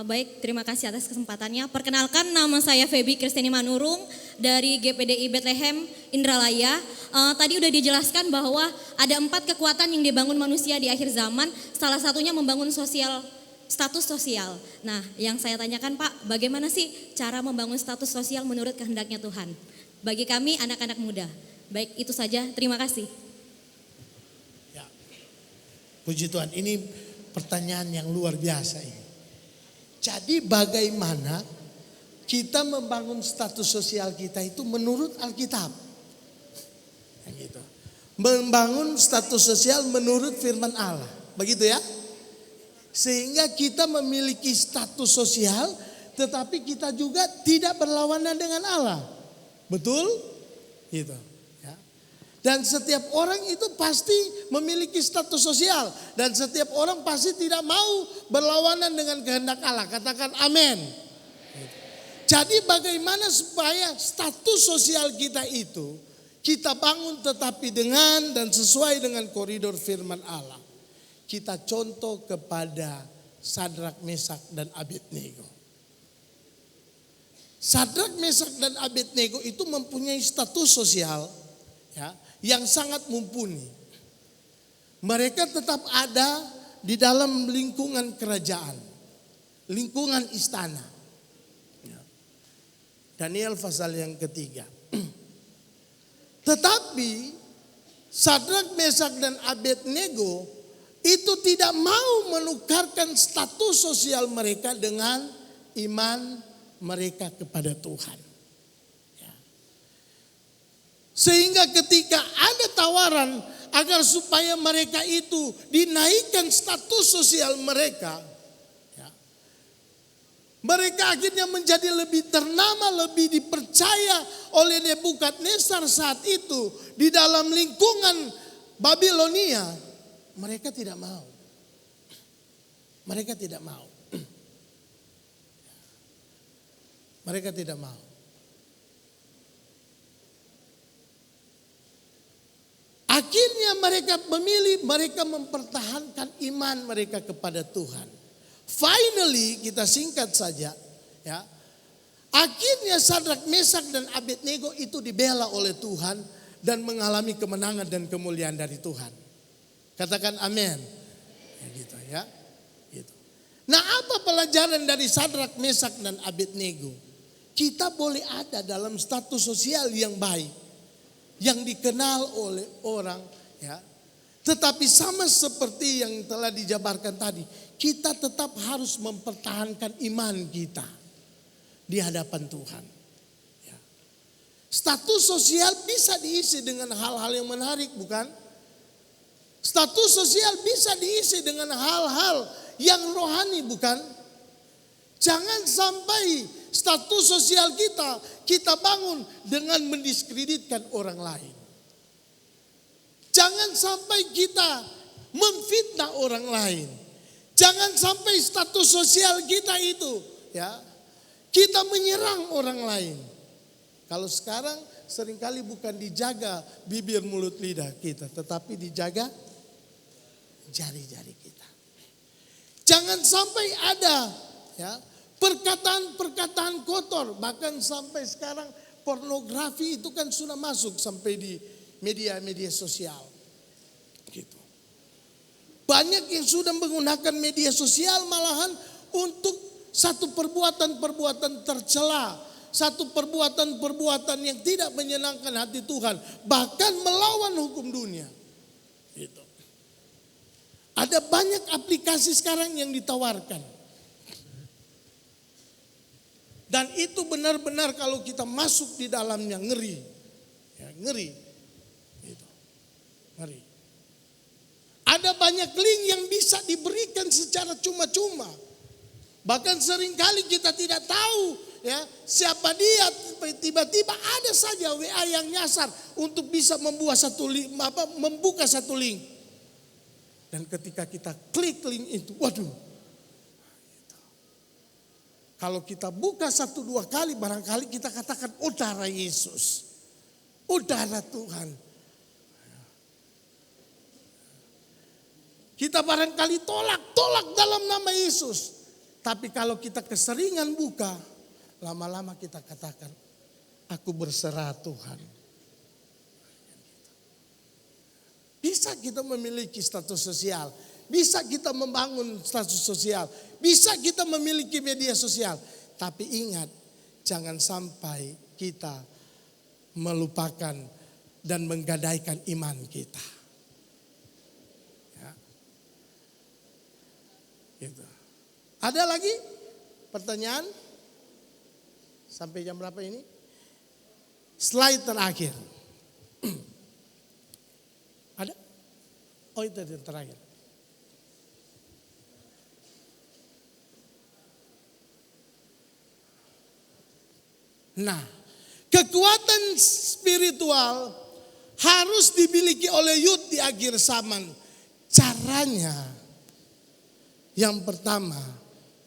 [SPEAKER 2] Baik, terima kasih atas kesempatannya. Perkenalkan, nama saya Feby Kristiani Manurung dari GPDI Bethlehem Indralaya. Tadi udah dijelaskan bahwa ada 4 kekuatan yang dibangun manusia di akhir zaman. Salah satunya membangun status sosial. Nah, yang saya tanyakan Pak, bagaimana sih cara membangun status sosial menurut kehendaknya Tuhan? Bagi kami anak-anak muda. Baik, itu saja. Terima kasih.
[SPEAKER 1] Ya, puji Tuhan, ini pertanyaan yang luar biasa ini. Jadi bagaimana kita membangun status sosial kita itu menurut Alkitab? Gitu. Membangun status sosial menurut firman Allah. Begitu ya? Sehingga kita memiliki status sosial tetapi kita juga tidak berlawanan dengan Allah. Betul? Gitu. Ya. Dan setiap orang itu pasti memiliki status sosial. Dan setiap orang pasti tidak mau berlawanan dengan kehendak Allah. Katakan amin. Jadi bagaimana supaya status sosial kita itu kita bangun tetapi dengan dan sesuai dengan koridor firman Allah. Kita contoh kepada Sadrak, Mesak dan Abednego. Sadrak, Mesak dan Abednego itu mempunyai status sosial ya, yang sangat mumpuni. Mereka tetap ada di dalam lingkungan kerajaan, lingkungan istana. Daniel pasal yang ketiga. Tetapi Sadrak, Mesak dan Abednego itu tidak mau menukarkan status sosial mereka dengan iman mereka kepada Tuhan. Sehingga ketika ada tawaran agar supaya mereka itu dinaikkan status sosial mereka, mereka akhirnya menjadi lebih ternama, lebih dipercaya oleh Nebukadnezar saat itu di dalam lingkungan Babilonia. Mereka tidak mau. Mereka tidak mau. Mereka tidak mau. Akhirnya mereka memilih, mereka mempertahankan iman mereka kepada Tuhan. Finally, kita singkat saja, ya. Akhirnya Sadrak, Mesak dan Abednego itu dibela oleh Tuhan dan mengalami kemenangan dan kemuliaan dari Tuhan. Katakan amin. Ya, gitu ya. Gitu. Nah, apa pelajaran dari Sadrak, Mesak dan Abednego? Kita boleh ada dalam status sosial yang baik, yang dikenal oleh orang, ya. Tetapi sama seperti yang telah dijabarkan tadi, kita tetap harus mempertahankan iman kita di hadapan Tuhan. Ya. Status sosial bisa diisi dengan hal-hal yang menarik, bukan? Status sosial bisa diisi dengan hal-hal yang rohani, bukan? Jangan sampai status sosial kita bangun dengan mendiskreditkan orang lain. Jangan sampai kita memfitnah orang lain. Jangan sampai status sosial kita itu, ya, kita menyerang orang lain. Kalau sekarang seringkali bukan dijaga bibir mulut lidah kita, tetapi dijaga jari-jari kita. Jangan sampai ada, ya, perkataan-perkataan kotor. Bahkan sampai sekarang pornografi itu kan sudah masuk sampai di media-media sosial. Gitu. Banyak yang sudah menggunakan media sosial malahan untuk satu perbuatan-perbuatan tercela, satu perbuatan-perbuatan yang tidak menyenangkan hati Tuhan, bahkan melawan hukum dunia. Gitu. Ada banyak aplikasi sekarang yang ditawarkan. Dan itu benar-benar kalau kita masuk di dalamnya ngeri. Ya, ngeri. Gitu. Ngeri. Ada banyak link yang bisa diberikan secara cuma-cuma. Bahkan seringkali kita tidak tahu ya siapa dia, tiba-tiba ada saja WA yang nyasar untuk bisa membuat satu link, membuka satu link. Dan ketika kita klik link itu, waduh. Kalau kita buka 1-2 kali barangkali kita katakan, oh darah Yesus. Oh darah Tuhan. Kita barangkali tolak dalam nama Yesus. Tapi kalau kita keseringan buka, lama-lama kita katakan, aku berserah Tuhan. Bisa kita memiliki status sosial. Bisa kita membangun status sosial. Bisa kita memiliki media sosial. Tapi ingat, jangan sampai kita melupakan dan menggadaikan iman kita. Ya. Gitu. Ada lagi pertanyaan? Sampai jam berapa ini? Slide terakhir. Ada? Oh itu yang terakhir. Nah, kekuatan spiritual harus dimiliki oleh youth di akhir zaman. Caranya yang pertama,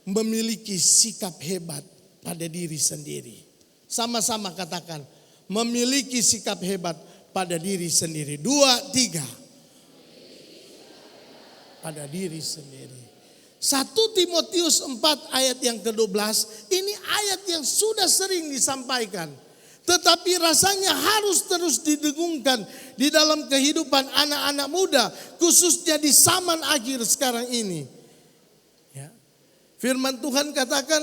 [SPEAKER 1] memiliki sikap hebat pada diri sendiri. Sama-sama katakan, memiliki sikap hebat pada diri sendiri. 2, 3. Pada diri sendiri. 1 Timotius 4 ayat yang ke-12, ini ayat yang sudah sering disampaikan. Tetapi rasanya harus terus didengungkan di dalam kehidupan anak-anak muda. Khususnya di zaman akhir sekarang ini. Ya. Firman Tuhan katakan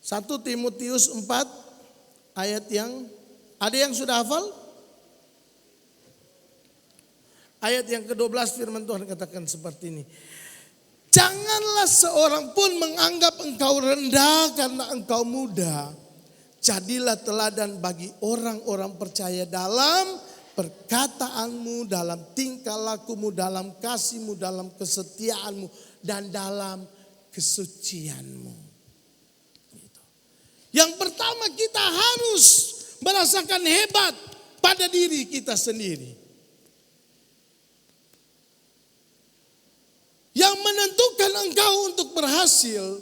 [SPEAKER 1] 1 Timotius 4 ayat yang, ada yang sudah hafal? Ayat yang ke-12 firman Tuhan katakan seperti ini. Janganlah seorang pun menganggap engkau rendah karena engkau muda. Jadilah teladan bagi orang-orang percaya dalam perkataanmu, dalam tingkah lakumu, dalam kasihmu, dalam kesetiaanmu, dan dalam kesucianmu. Yang pertama kita harus merasakan hebat pada diri kita sendiri. Yang menentukan engkau untuk berhasil,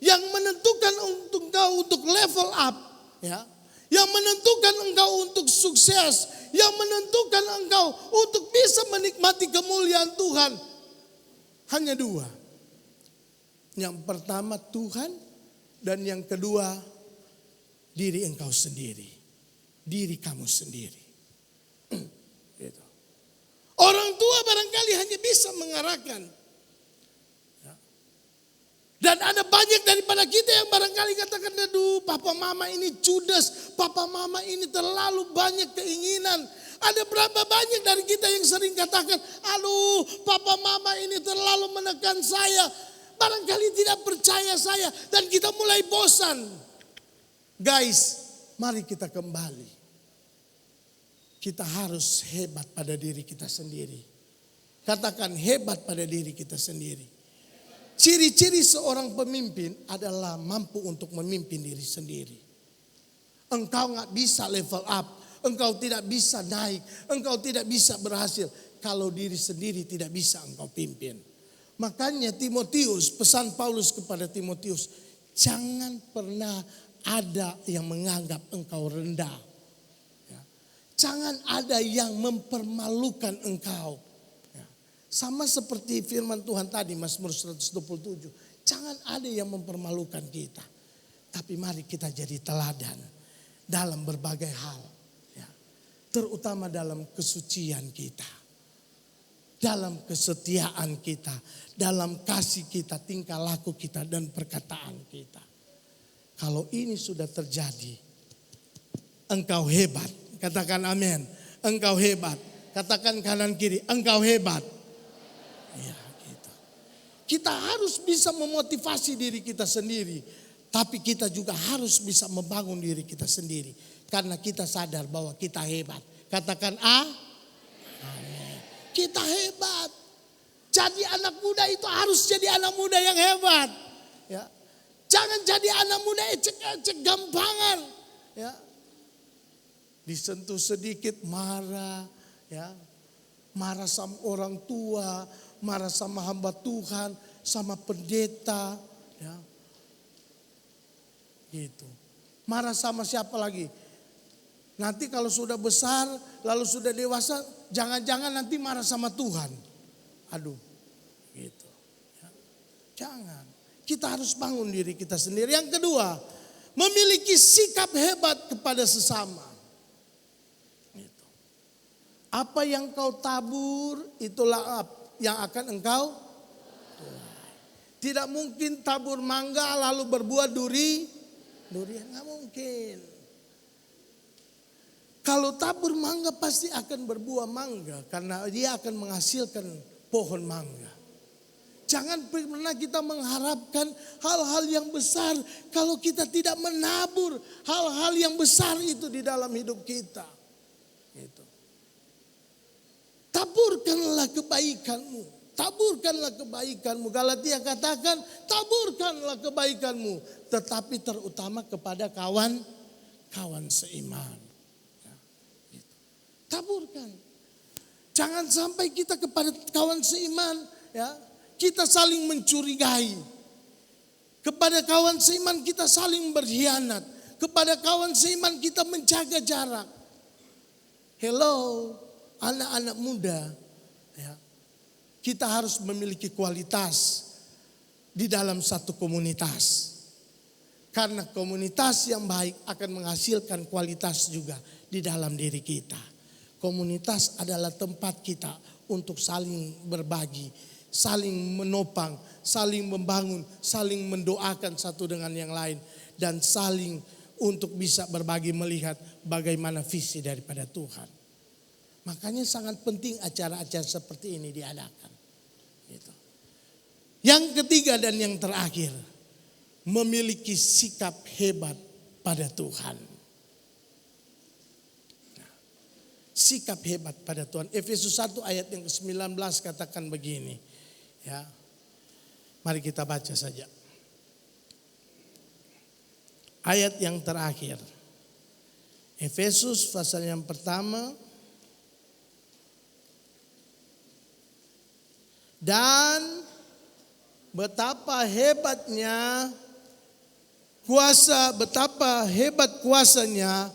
[SPEAKER 1] yang menentukan engkau untuk level up, ya, yang menentukan engkau untuk sukses, yang menentukan engkau untuk bisa menikmati kemuliaan Tuhan, hanya 2. Yang pertama Tuhan, dan yang kedua diri engkau sendiri, diri kamu sendiri. Gitu. Orang tua barangkali hanya bisa mengarahkan. Dan ada banyak daripada kita yang barangkali katakan, aduh papa mama ini judes, papa mama ini terlalu banyak keinginan. Ada berapa banyak dari kita yang sering katakan, aduh papa mama ini terlalu menekan saya. Barangkali tidak percaya saya dan kita mulai bosan. Guys, mari kita kembali. Kita harus hebat pada diri kita sendiri. Katakan hebat pada diri kita sendiri. Ciri-ciri seorang pemimpin adalah mampu untuk memimpin diri sendiri. Engkau gak bisa level up. Engkau tidak bisa naik. Engkau tidak bisa berhasil. Kalau diri sendiri tidak bisa engkau pimpin. Makanya Timotius, pesan Paulus kepada Timotius. Jangan pernah ada yang menganggap engkau rendah. Jangan ada yang mempermalukan engkau. Sama seperti firman Tuhan tadi, Mazmur 127. Jangan ada yang mempermalukan kita. Tapi mari kita jadi teladan dalam berbagai hal. Ya. Terutama dalam kesucian kita. Dalam kesetiaan kita. Dalam kasih kita, tingkah laku kita, dan perkataan kita. Kalau ini sudah terjadi, engkau hebat. Katakan amin. Engkau hebat. Katakan kanan kiri, engkau hebat. Ya, gitu. Kita harus bisa memotivasi diri kita sendiri. Tapi kita juga harus bisa membangun diri kita sendiri. Karena kita sadar bahwa kita hebat. Katakan amin. Kita hebat. Jadi anak muda itu harus jadi anak muda yang hebat. Ya. Jangan jadi anak muda ecek-ecek gampangan. Ya. Disentuh sedikit marah. Ya. Marah sama orang tua. Marah sama hamba Tuhan. Sama pendeta. Ya. Gitu. Marah sama siapa lagi? Nanti kalau sudah besar, lalu sudah dewasa, jangan-jangan nanti marah sama Tuhan. Aduh, gitu. Ya. Jangan. Kita harus bangun diri kita sendiri. Yang kedua, memiliki sikap hebat kepada sesama. Gitu. Apa yang kau tabur, itulah yang akan engkau tuai. Tidak mungkin tabur mangga lalu berbuah durian, nggak mungkin. Kalau tabur mangga pasti akan berbuah mangga karena dia akan menghasilkan pohon mangga. Jangan pernah kita mengharapkan hal-hal yang besar kalau kita tidak menabur hal-hal yang besar itu di dalam hidup kita. Gitu. Taburkanlah kebaikanmu. Taburkanlah kebaikanmu. Galatia katakan taburkanlah kebaikanmu. Tetapi terutama kepada kawan seiman. Taburkan. Jangan sampai kita kepada kawan seiman ya, kita saling mencurigai. Kepada kawan seiman kita saling berkhianat. Kepada kawan seiman kita menjaga jarak. Hello, anak-anak muda ya. Kita harus memiliki kualitas di dalam satu komunitas. Karena komunitas yang baik akan menghasilkan kualitas juga di dalam diri kita. Komunitas adalah tempat kita untuk saling berbagi, saling menopang, saling membangun, saling mendoakan satu dengan yang lain. Dan saling untuk bisa berbagi melihat bagaimana visi daripada Tuhan. Makanya sangat penting acara-acara seperti ini diadakan. Gitu. Yang ketiga dan yang terakhir, memiliki sikap hebat pada Tuhan. Sikap hebat pada Tuhan. Efesus 1 ayat yang ke-19 katakan begini. Ya. Mari kita baca saja. Ayat yang terakhir. Efesus pasal yang pertama. Dan betapa hebatnya betapa hebat kuasanya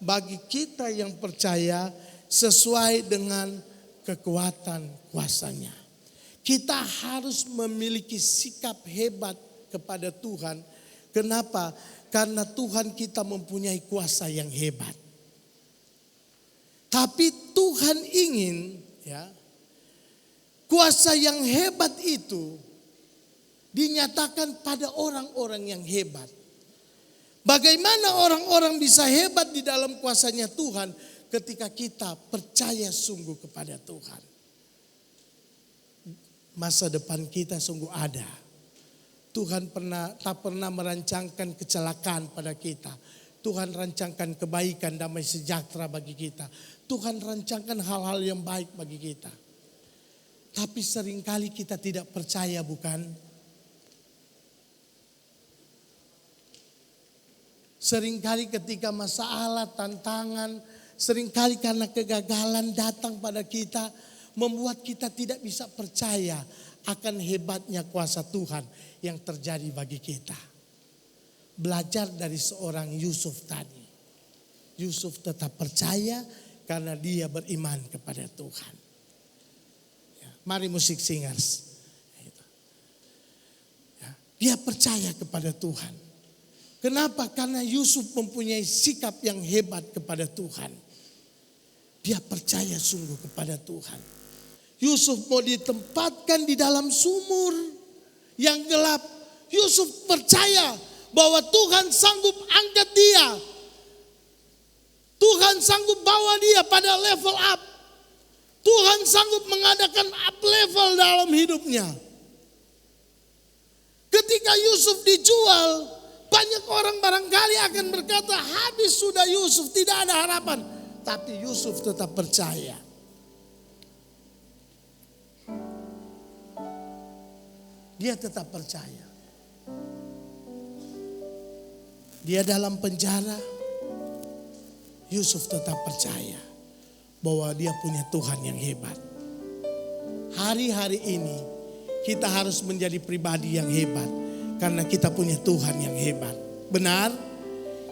[SPEAKER 1] bagi kita yang percaya sesuai dengan kekuatan kuasanya. Kita harus memiliki sikap hebat kepada Tuhan. Kenapa? Karena Tuhan kita mempunyai kuasa yang hebat. Tapi Tuhan ingin ya, kuasa yang hebat itu dinyatakan pada orang-orang yang hebat. Bagaimana orang-orang bisa hebat di dalam kuasanya Tuhan ketika kita percaya sungguh kepada Tuhan. Masa depan kita sungguh ada. Tuhan tak pernah merancangkan kecelakaan pada kita. Tuhan rancangkan kebaikan, damai sejahtera bagi kita. Tuhan rancangkan hal-hal yang baik bagi kita. Tapi seringkali kita tidak percaya, bukan? Seringkali ketika masalah, tantangan, seringkali karena kegagalan datang pada kita, membuat kita tidak bisa percaya akan hebatnya kuasa Tuhan yang terjadi bagi kita. Belajar dari seorang Yusuf tadi. Yusuf tetap percaya karena dia beriman kepada Tuhan. Ya, mari musik singers. Ya, dia percaya kepada Tuhan. Kenapa? Karena Yusuf mempunyai sikap yang hebat kepada Tuhan. Dia percaya sungguh kepada Tuhan. Yusuf mau ditempatkan di dalam sumur yang gelap. Yusuf percaya bahwa Tuhan sanggup angkat dia. Tuhan sanggup bawa dia pada level up. Tuhan sanggup mengadakan up level dalam hidupnya. Ketika Yusuf dijual, banyak orang barangkali akan berkata, habis sudah Yusuf, tidak ada harapan. Tapi Yusuf tetap percaya. Dia tetap percaya. Dia dalam penjara, Yusuf tetap percaya bahwa dia punya Tuhan yang hebat. Hari-hari ini kita harus menjadi pribadi yang hebat karena kita punya Tuhan yang hebat. Benar?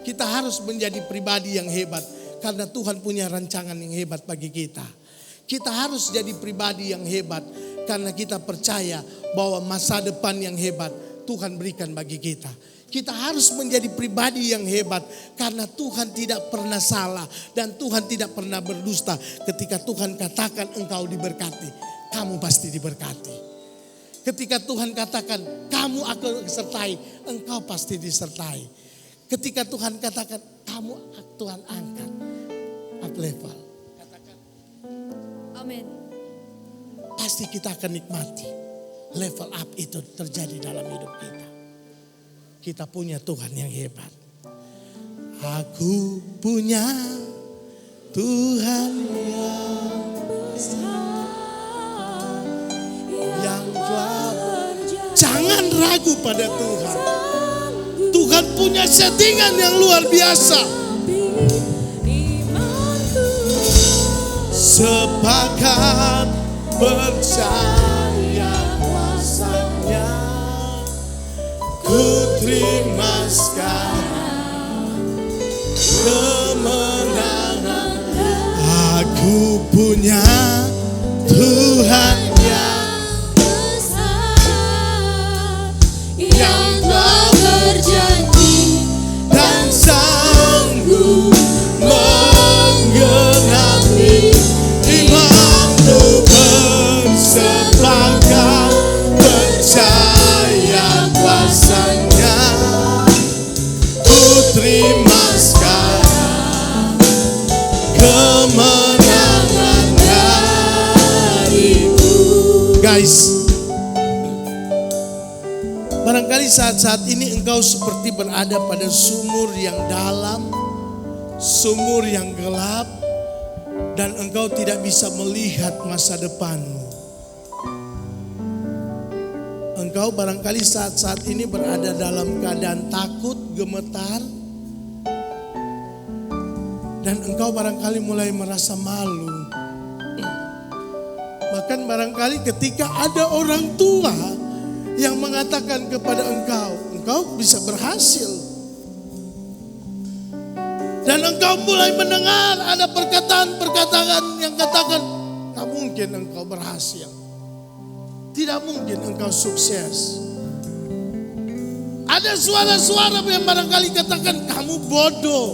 [SPEAKER 1] Kita harus menjadi pribadi yang hebat karena Tuhan punya rancangan yang hebat bagi kita. Kita harus jadi pribadi yang hebat karena kita percaya bahwa masa depan yang hebat Tuhan berikan bagi kita. Kita harus menjadi pribadi yang hebat karena Tuhan tidak pernah salah dan Tuhan tidak pernah berdusta. Ketika Tuhan katakan engkau diberkati, kamu pasti diberkati. Ketika Tuhan katakan kamu akan disertai, engkau pasti disertai. Ketika Tuhan katakan kamu Tuhan angkat, up level. Katakan.
[SPEAKER 2] Amin.
[SPEAKER 1] Pasti kita akan nikmati level up itu terjadi dalam hidup kita. Kita punya Tuhan yang hebat. Aku punya Tuhan yang besar, yang telah. Jangan ragu pada Tuhan. Tuhan punya settingan yang luar biasa. Sepakat percaya kuasa-Nya. Ku terima sekarang kemenangan. Aku punya Tuhan yang besar, yang telah berjanji dan sanggup menggenapi imanku. Bersepakat percaya kuasa-Nya. Ku terima sekarang kemenangan darimu. Guys, barangkali saat-saat ini engkau seperti berada pada sumur yang dalam, sumur yang gelap, dan engkau tidak bisa melihat masa depanmu. Engkau barangkali saat-saat ini berada dalam keadaan takut, gemetar, dan engkau barangkali mulai merasa malu. Bahkan barangkali ketika ada orang tua yang mengatakan kepada engkau bisa berhasil. Dan engkau mulai mendengar ada perkataan-perkataan yang katakan, tak mungkin engkau berhasil. Tidak mungkin engkau sukses. Ada suara-suara yang barangkali katakan kamu bodoh.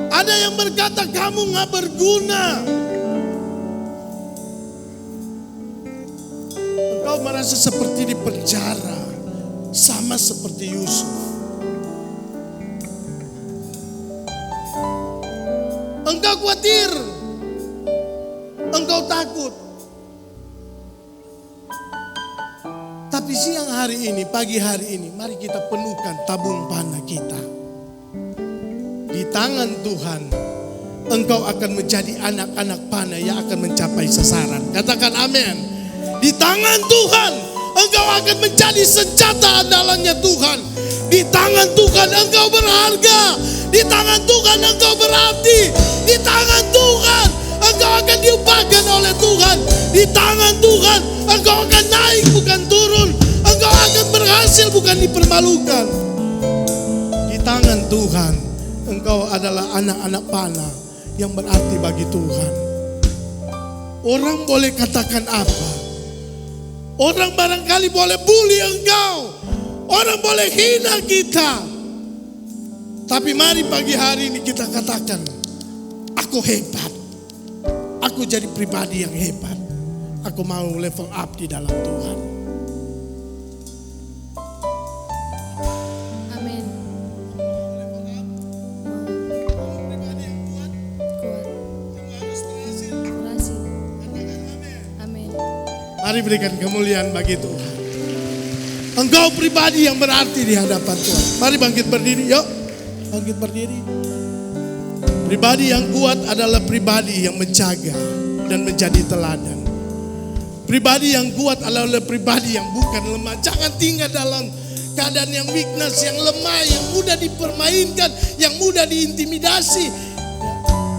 [SPEAKER 1] Ada yang berkata kamu gak berguna. Engkau merasa seperti di penjara, sama seperti Yusuf. Engkau khawatir, engkau takut. Tapi siang hari ini, pagi hari ini, mari kita penuhkan tabung panah kita. Di tangan Tuhan, engkau akan menjadi anak-anak panah yang akan mencapai sasaran. Katakan amin. Di tangan Tuhan, engkau akan menjadi senjata andalannya Tuhan. Di tangan Tuhan engkau berharga. Di tangan Tuhan engkau berarti. Di tangan Tuhan engkau akan diubahkan oleh Tuhan. Di tangan Tuhan engkau akan naik bukan turun. Engkau akan berhasil bukan dipermalukan. Di tangan Tuhan engkau adalah anak-anak panah yang berarti bagi Tuhan. Orang boleh katakan apa? Orang barangkali boleh bully engkau. Orang boleh hina kita. Tapi mari pagi hari ini kita katakan, aku hebat. Aku jadi pribadi yang hebat. Aku mau level up di dalam Tuhan.
[SPEAKER 2] Amin.
[SPEAKER 1] Pribadi yang kuat. Kamu harus berhasil. Mari berikan kemuliaan bagi Tuhan. Engkau pribadi yang berarti di hadapan Tuhan. Mari bangkit berdiri, yuk. Bangkit berdiri. Pribadi yang kuat adalah pribadi yang menjaga dan menjadi teladan. Pribadi yang kuat adalah pribadi yang bukan lemah. Jangan tinggal dalam keadaan yang weakness, yang lemah, yang mudah dipermainkan, yang mudah diintimidasi.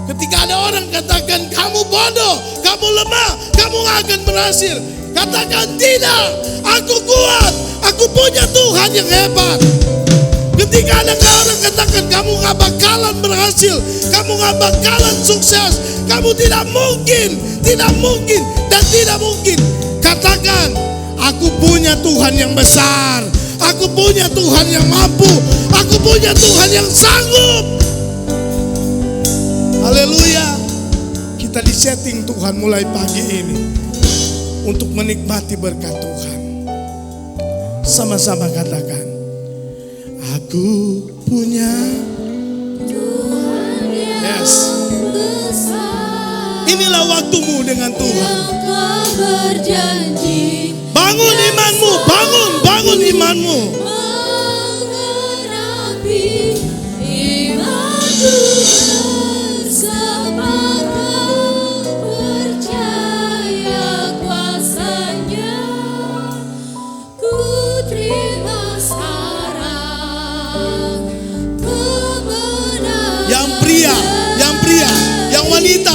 [SPEAKER 1] Ketika ada orang katakan kamu bodoh, kamu lemah, kamu gak akan berhasil. Katakan tidak, aku kuat, aku punya Tuhan yang hebat. Ketika ada orang katakan kamu gak bakalan berhasil, kamu gak bakalan sukses, kamu tidak mungkin, dan tidak mungkin. Katakan, aku punya Tuhan yang besar, aku punya Tuhan yang mampu, aku punya Tuhan yang sanggup. Haleluya. Kita disetting Tuhan mulai pagi ini untuk menikmati berkat Tuhan. Sama-sama katakan, aku punya
[SPEAKER 3] Tuhan yang besar.
[SPEAKER 1] Inilah waktumu dengan Tuhan.
[SPEAKER 3] Yang telah berjanji
[SPEAKER 1] Bangun imanmu, bangun imanmu.
[SPEAKER 3] menggenapi imanku bersepakat percaya kuasanya. Ku terima sekarang kemenangan.
[SPEAKER 1] Yang pria, yang wanita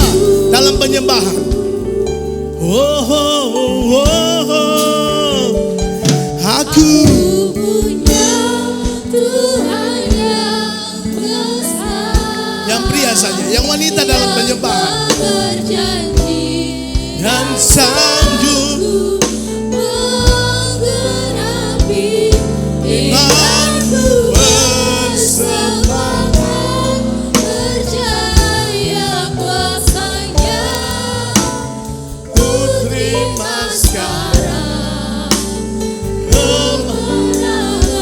[SPEAKER 1] dalam penyembahan. Aku
[SPEAKER 3] punya Tuhan yang besar.
[SPEAKER 1] yang pria saja, yang wanita dalam penyembahan.
[SPEAKER 3] Berjanji
[SPEAKER 1] Dan sanggup
[SPEAKER 3] menggenapi imanku bersepakat percaya kuasanya.
[SPEAKER 1] ku terima sekarang.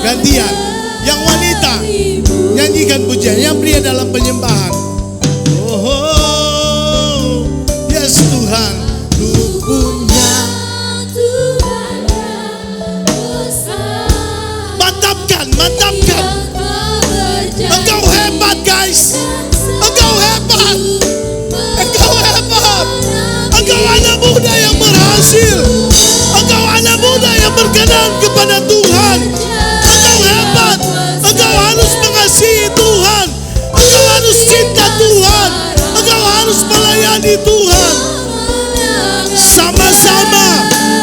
[SPEAKER 1] Gantian, yang wanita nyanyikan pujian, yang pria dalam penyembahan. Yes Tuhan, ku punya.
[SPEAKER 3] Tuhan yang besar.
[SPEAKER 1] Mantapkan.
[SPEAKER 3] Yang
[SPEAKER 1] Engkau hebat guys, engkau hebat. Engkau anak muda yang berhasil. Engkau anak muda yang berkenan kepada Tuhan. Engkau hebat. Engkau harus mengasihi Tuhan. Engkau harus cinta Tuhan. Engkau harus melayani Tuhan.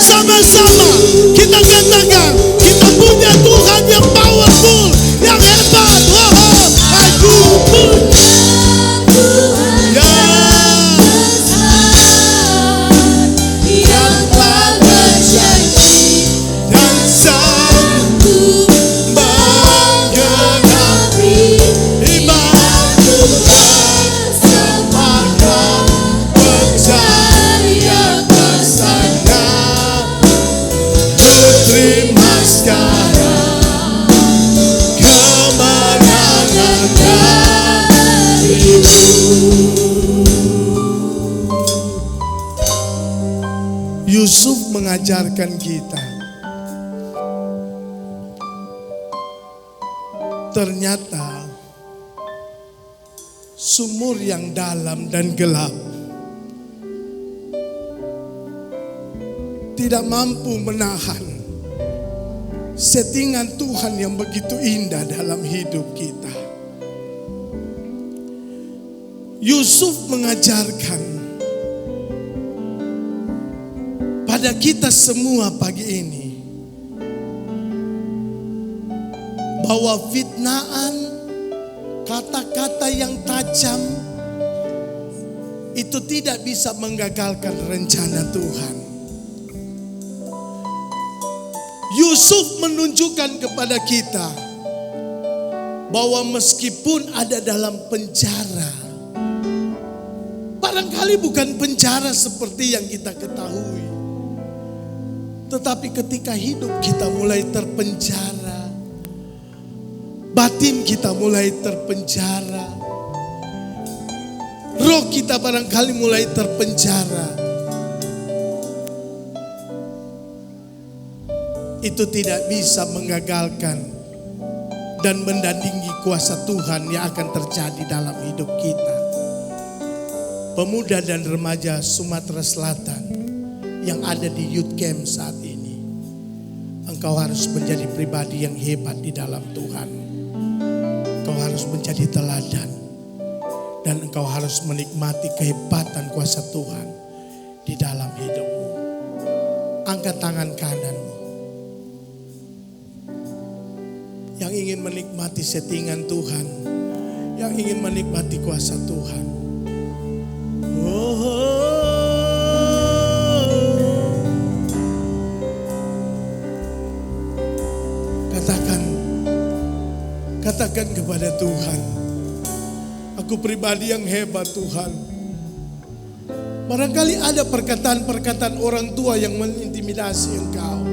[SPEAKER 1] Sama-sama kita katakan, kita punya Tuhan yang powerful, yang hebat. Aku punya yang telah berjanji dan sanggup menggenapi imanku bersepakat percaya kuasanya. Ku terima sekarang kemenangan darimu. Yusuf mengajarkan kita, ternyata sumur yang dalam dan gelap tidak mampu menahan settingan Tuhan yang begitu indah dalam hidup kita. Yusuf mengajarkan pada kita semua pagi ini bahwa fitnaan, kata-kata yang tajam itu tidak bisa menggagalkan rencana Tuhan. Yusuf menunjukkan kepada kita bahwa meskipun ada dalam penjara, barangkali bukan penjara seperti yang kita ketahui, tetapi ketika hidup kita mulai terpenjara, batin kita mulai terpenjara, roh kita barangkali mulai terpenjara, itu tidak bisa menggagalkan dan mendandingi kuasa Tuhan yang akan terjadi dalam hidup kita. Pemuda dan remaja Sumatera Selatan yang ada di youth camp saat ini, engkau harus menjadi pribadi yang hebat di dalam Tuhan. Engkau harus menjadi teladan dan engkau harus menikmati kehebatan kuasa Tuhan di dalam hidupmu. Angkat tangan kananmu yang ingin menikmati settingan Tuhan, yang ingin menikmati kuasa Tuhan. Katakan kepada Tuhan, aku pribadi yang hebat Tuhan. Barangkali ada perkataan-perkataan orang tua yang mengintimidasi engkau.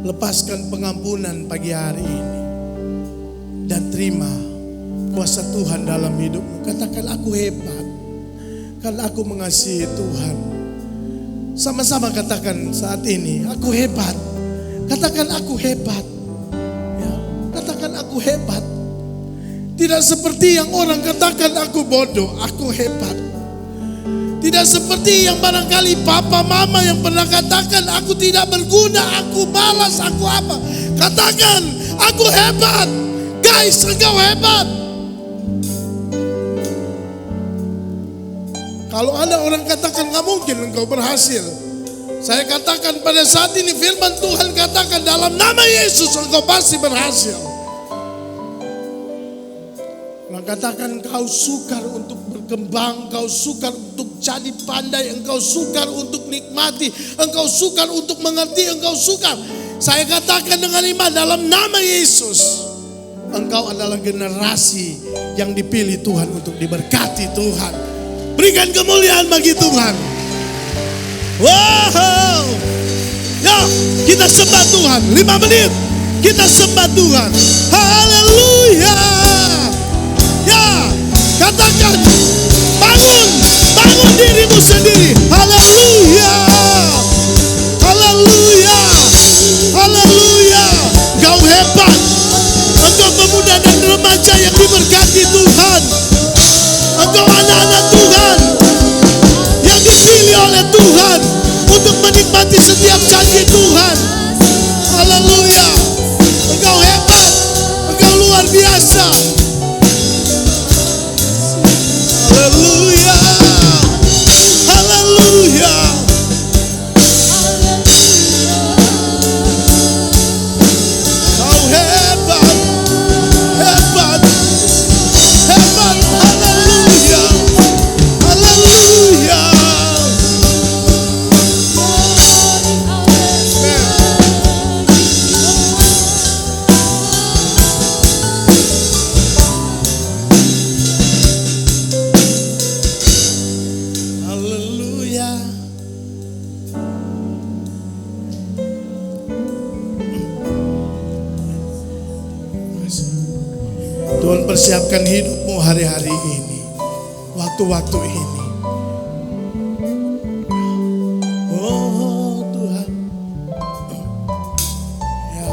[SPEAKER 1] Lepaskan pengampunan pagi hari ini dan terima kuasa Tuhan dalam hidupmu. Katakan, aku hebat karena aku mengasihi Tuhan. Sama-sama katakan saat ini, aku hebat. Katakan, aku hebat. Ya, katakan, aku hebat. Tidak seperti yang orang katakan aku bodoh, aku hebat. Tidak seperti yang barangkali papa mama yang pernah katakan aku tidak berguna, aku malas, aku apa. Katakan, aku hebat. Guys, engkau hebat. Kalau ada orang katakan gak mungkin engkau berhasil, saya katakan pada saat ini firman Tuhan katakan dalam nama Yesus engkau pasti berhasil. Orang katakan engkau sukar untuk berkembang, engkau sukar untuk jadi pandai, engkau sukar untuk nikmati, engkau sukar untuk mengerti, engkau sukar. Saya katakan dengan iman dalam nama Yesus, engkau adalah generasi yang dipilih Tuhan untuk diberkati Tuhan. Berikan kemuliaan bagi Tuhan. Wow. Ya, kita sembah Tuhan. 5 menit kita sembah Tuhan. Haleluya. Ya, katakan, bangun dirimu sendiri. Haleluya. Haleluya. Haleluya. Engkau hebat. Engkau pemuda dan remaja yang diberkati Tuhan. Engkau anak-anak Tuhan yang dipilih oleh Tuhan untuk menikmati setiap janji Tuhan. Haleluya. Engkau hebat. Engkau luar biasa. Haleluya. Haleluya. Kau hebat. Hebat. Hebat. Haleluya. Haleluya. Haleluya. Tuhan persiapkan hidupmu hari-hari ini, waktu-waktu ini. Oh Tuhan, ya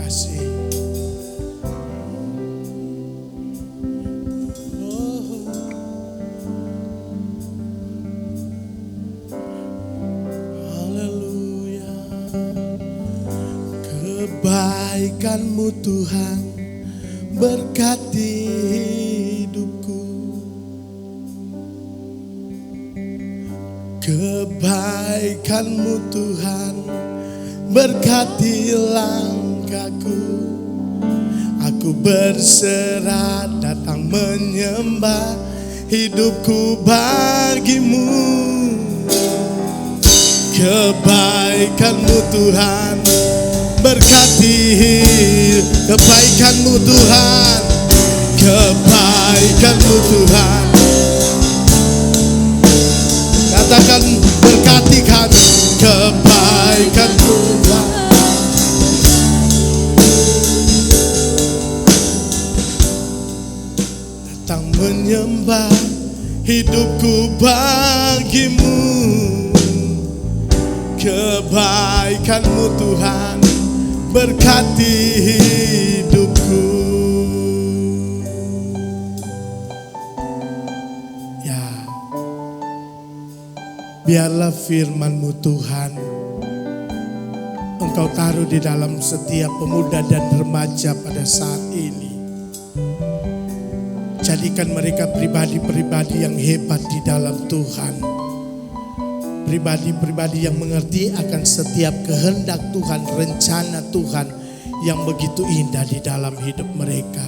[SPEAKER 1] kasih. Haleluya. Kebaikan-Mu Tuhan berkati hidupku. Kebaikan-Mu Tuhan berkati langkahku. Aku berserah datang menyembah, hidupku bagimu. Kebaikan-Mu Tuhan berkati, kebaikan-Mu Tuhan, kebaikan-Mu Tuhan. Katakan, berkati kami, kebaikan Tuhan. Datang menyembah, hidupku bagimu. kebaikan-Mu Tuhan berkati hidupku. Ya, biarlah firman-Mu Tuhan Engkau taruh di dalam setiap pemuda dan remaja pada saat ini. Jadikan mereka pribadi-pribadi yang hebat di dalam Tuhan. Pribadi-pribadi yang mengerti akan setiap kehendak Tuhan, rencana Tuhan yang begitu indah di dalam hidup mereka.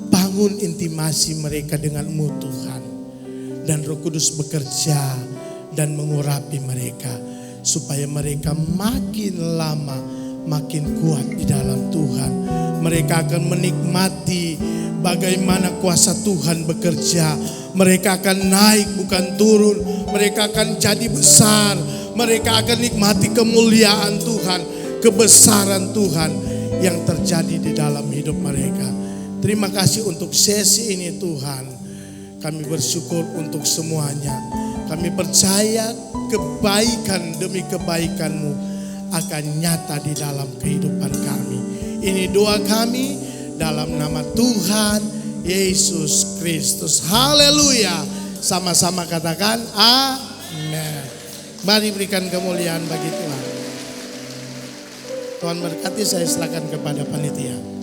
[SPEAKER 1] Bangun intimasi mereka dengan-Mu Tuhan. Dan Roh Kudus bekerja dan mengurapi mereka. Supaya mereka makin lama makin kuat di dalam Tuhan. Mereka akan menikmati bagaimana kuasa Tuhan bekerja. Mereka akan naik bukan turun. Mereka akan jadi besar. Mereka akan nikmati kemuliaan Tuhan, kebesaran Tuhan yang terjadi di dalam hidup mereka. Terima kasih untuk sesi ini Tuhan. Kami bersyukur untuk semuanya. Kami percaya kebaikan demi kebaikan-Mu akan nyata di dalam kehidupan kami. Ini doa kami dalam nama Tuhan Yesus Kristus. Haleluya. Sama-sama katakan amin. Mari berikan kemuliaan bagi Tuhan. Tuhan berkati, saya silakan kepada panitia.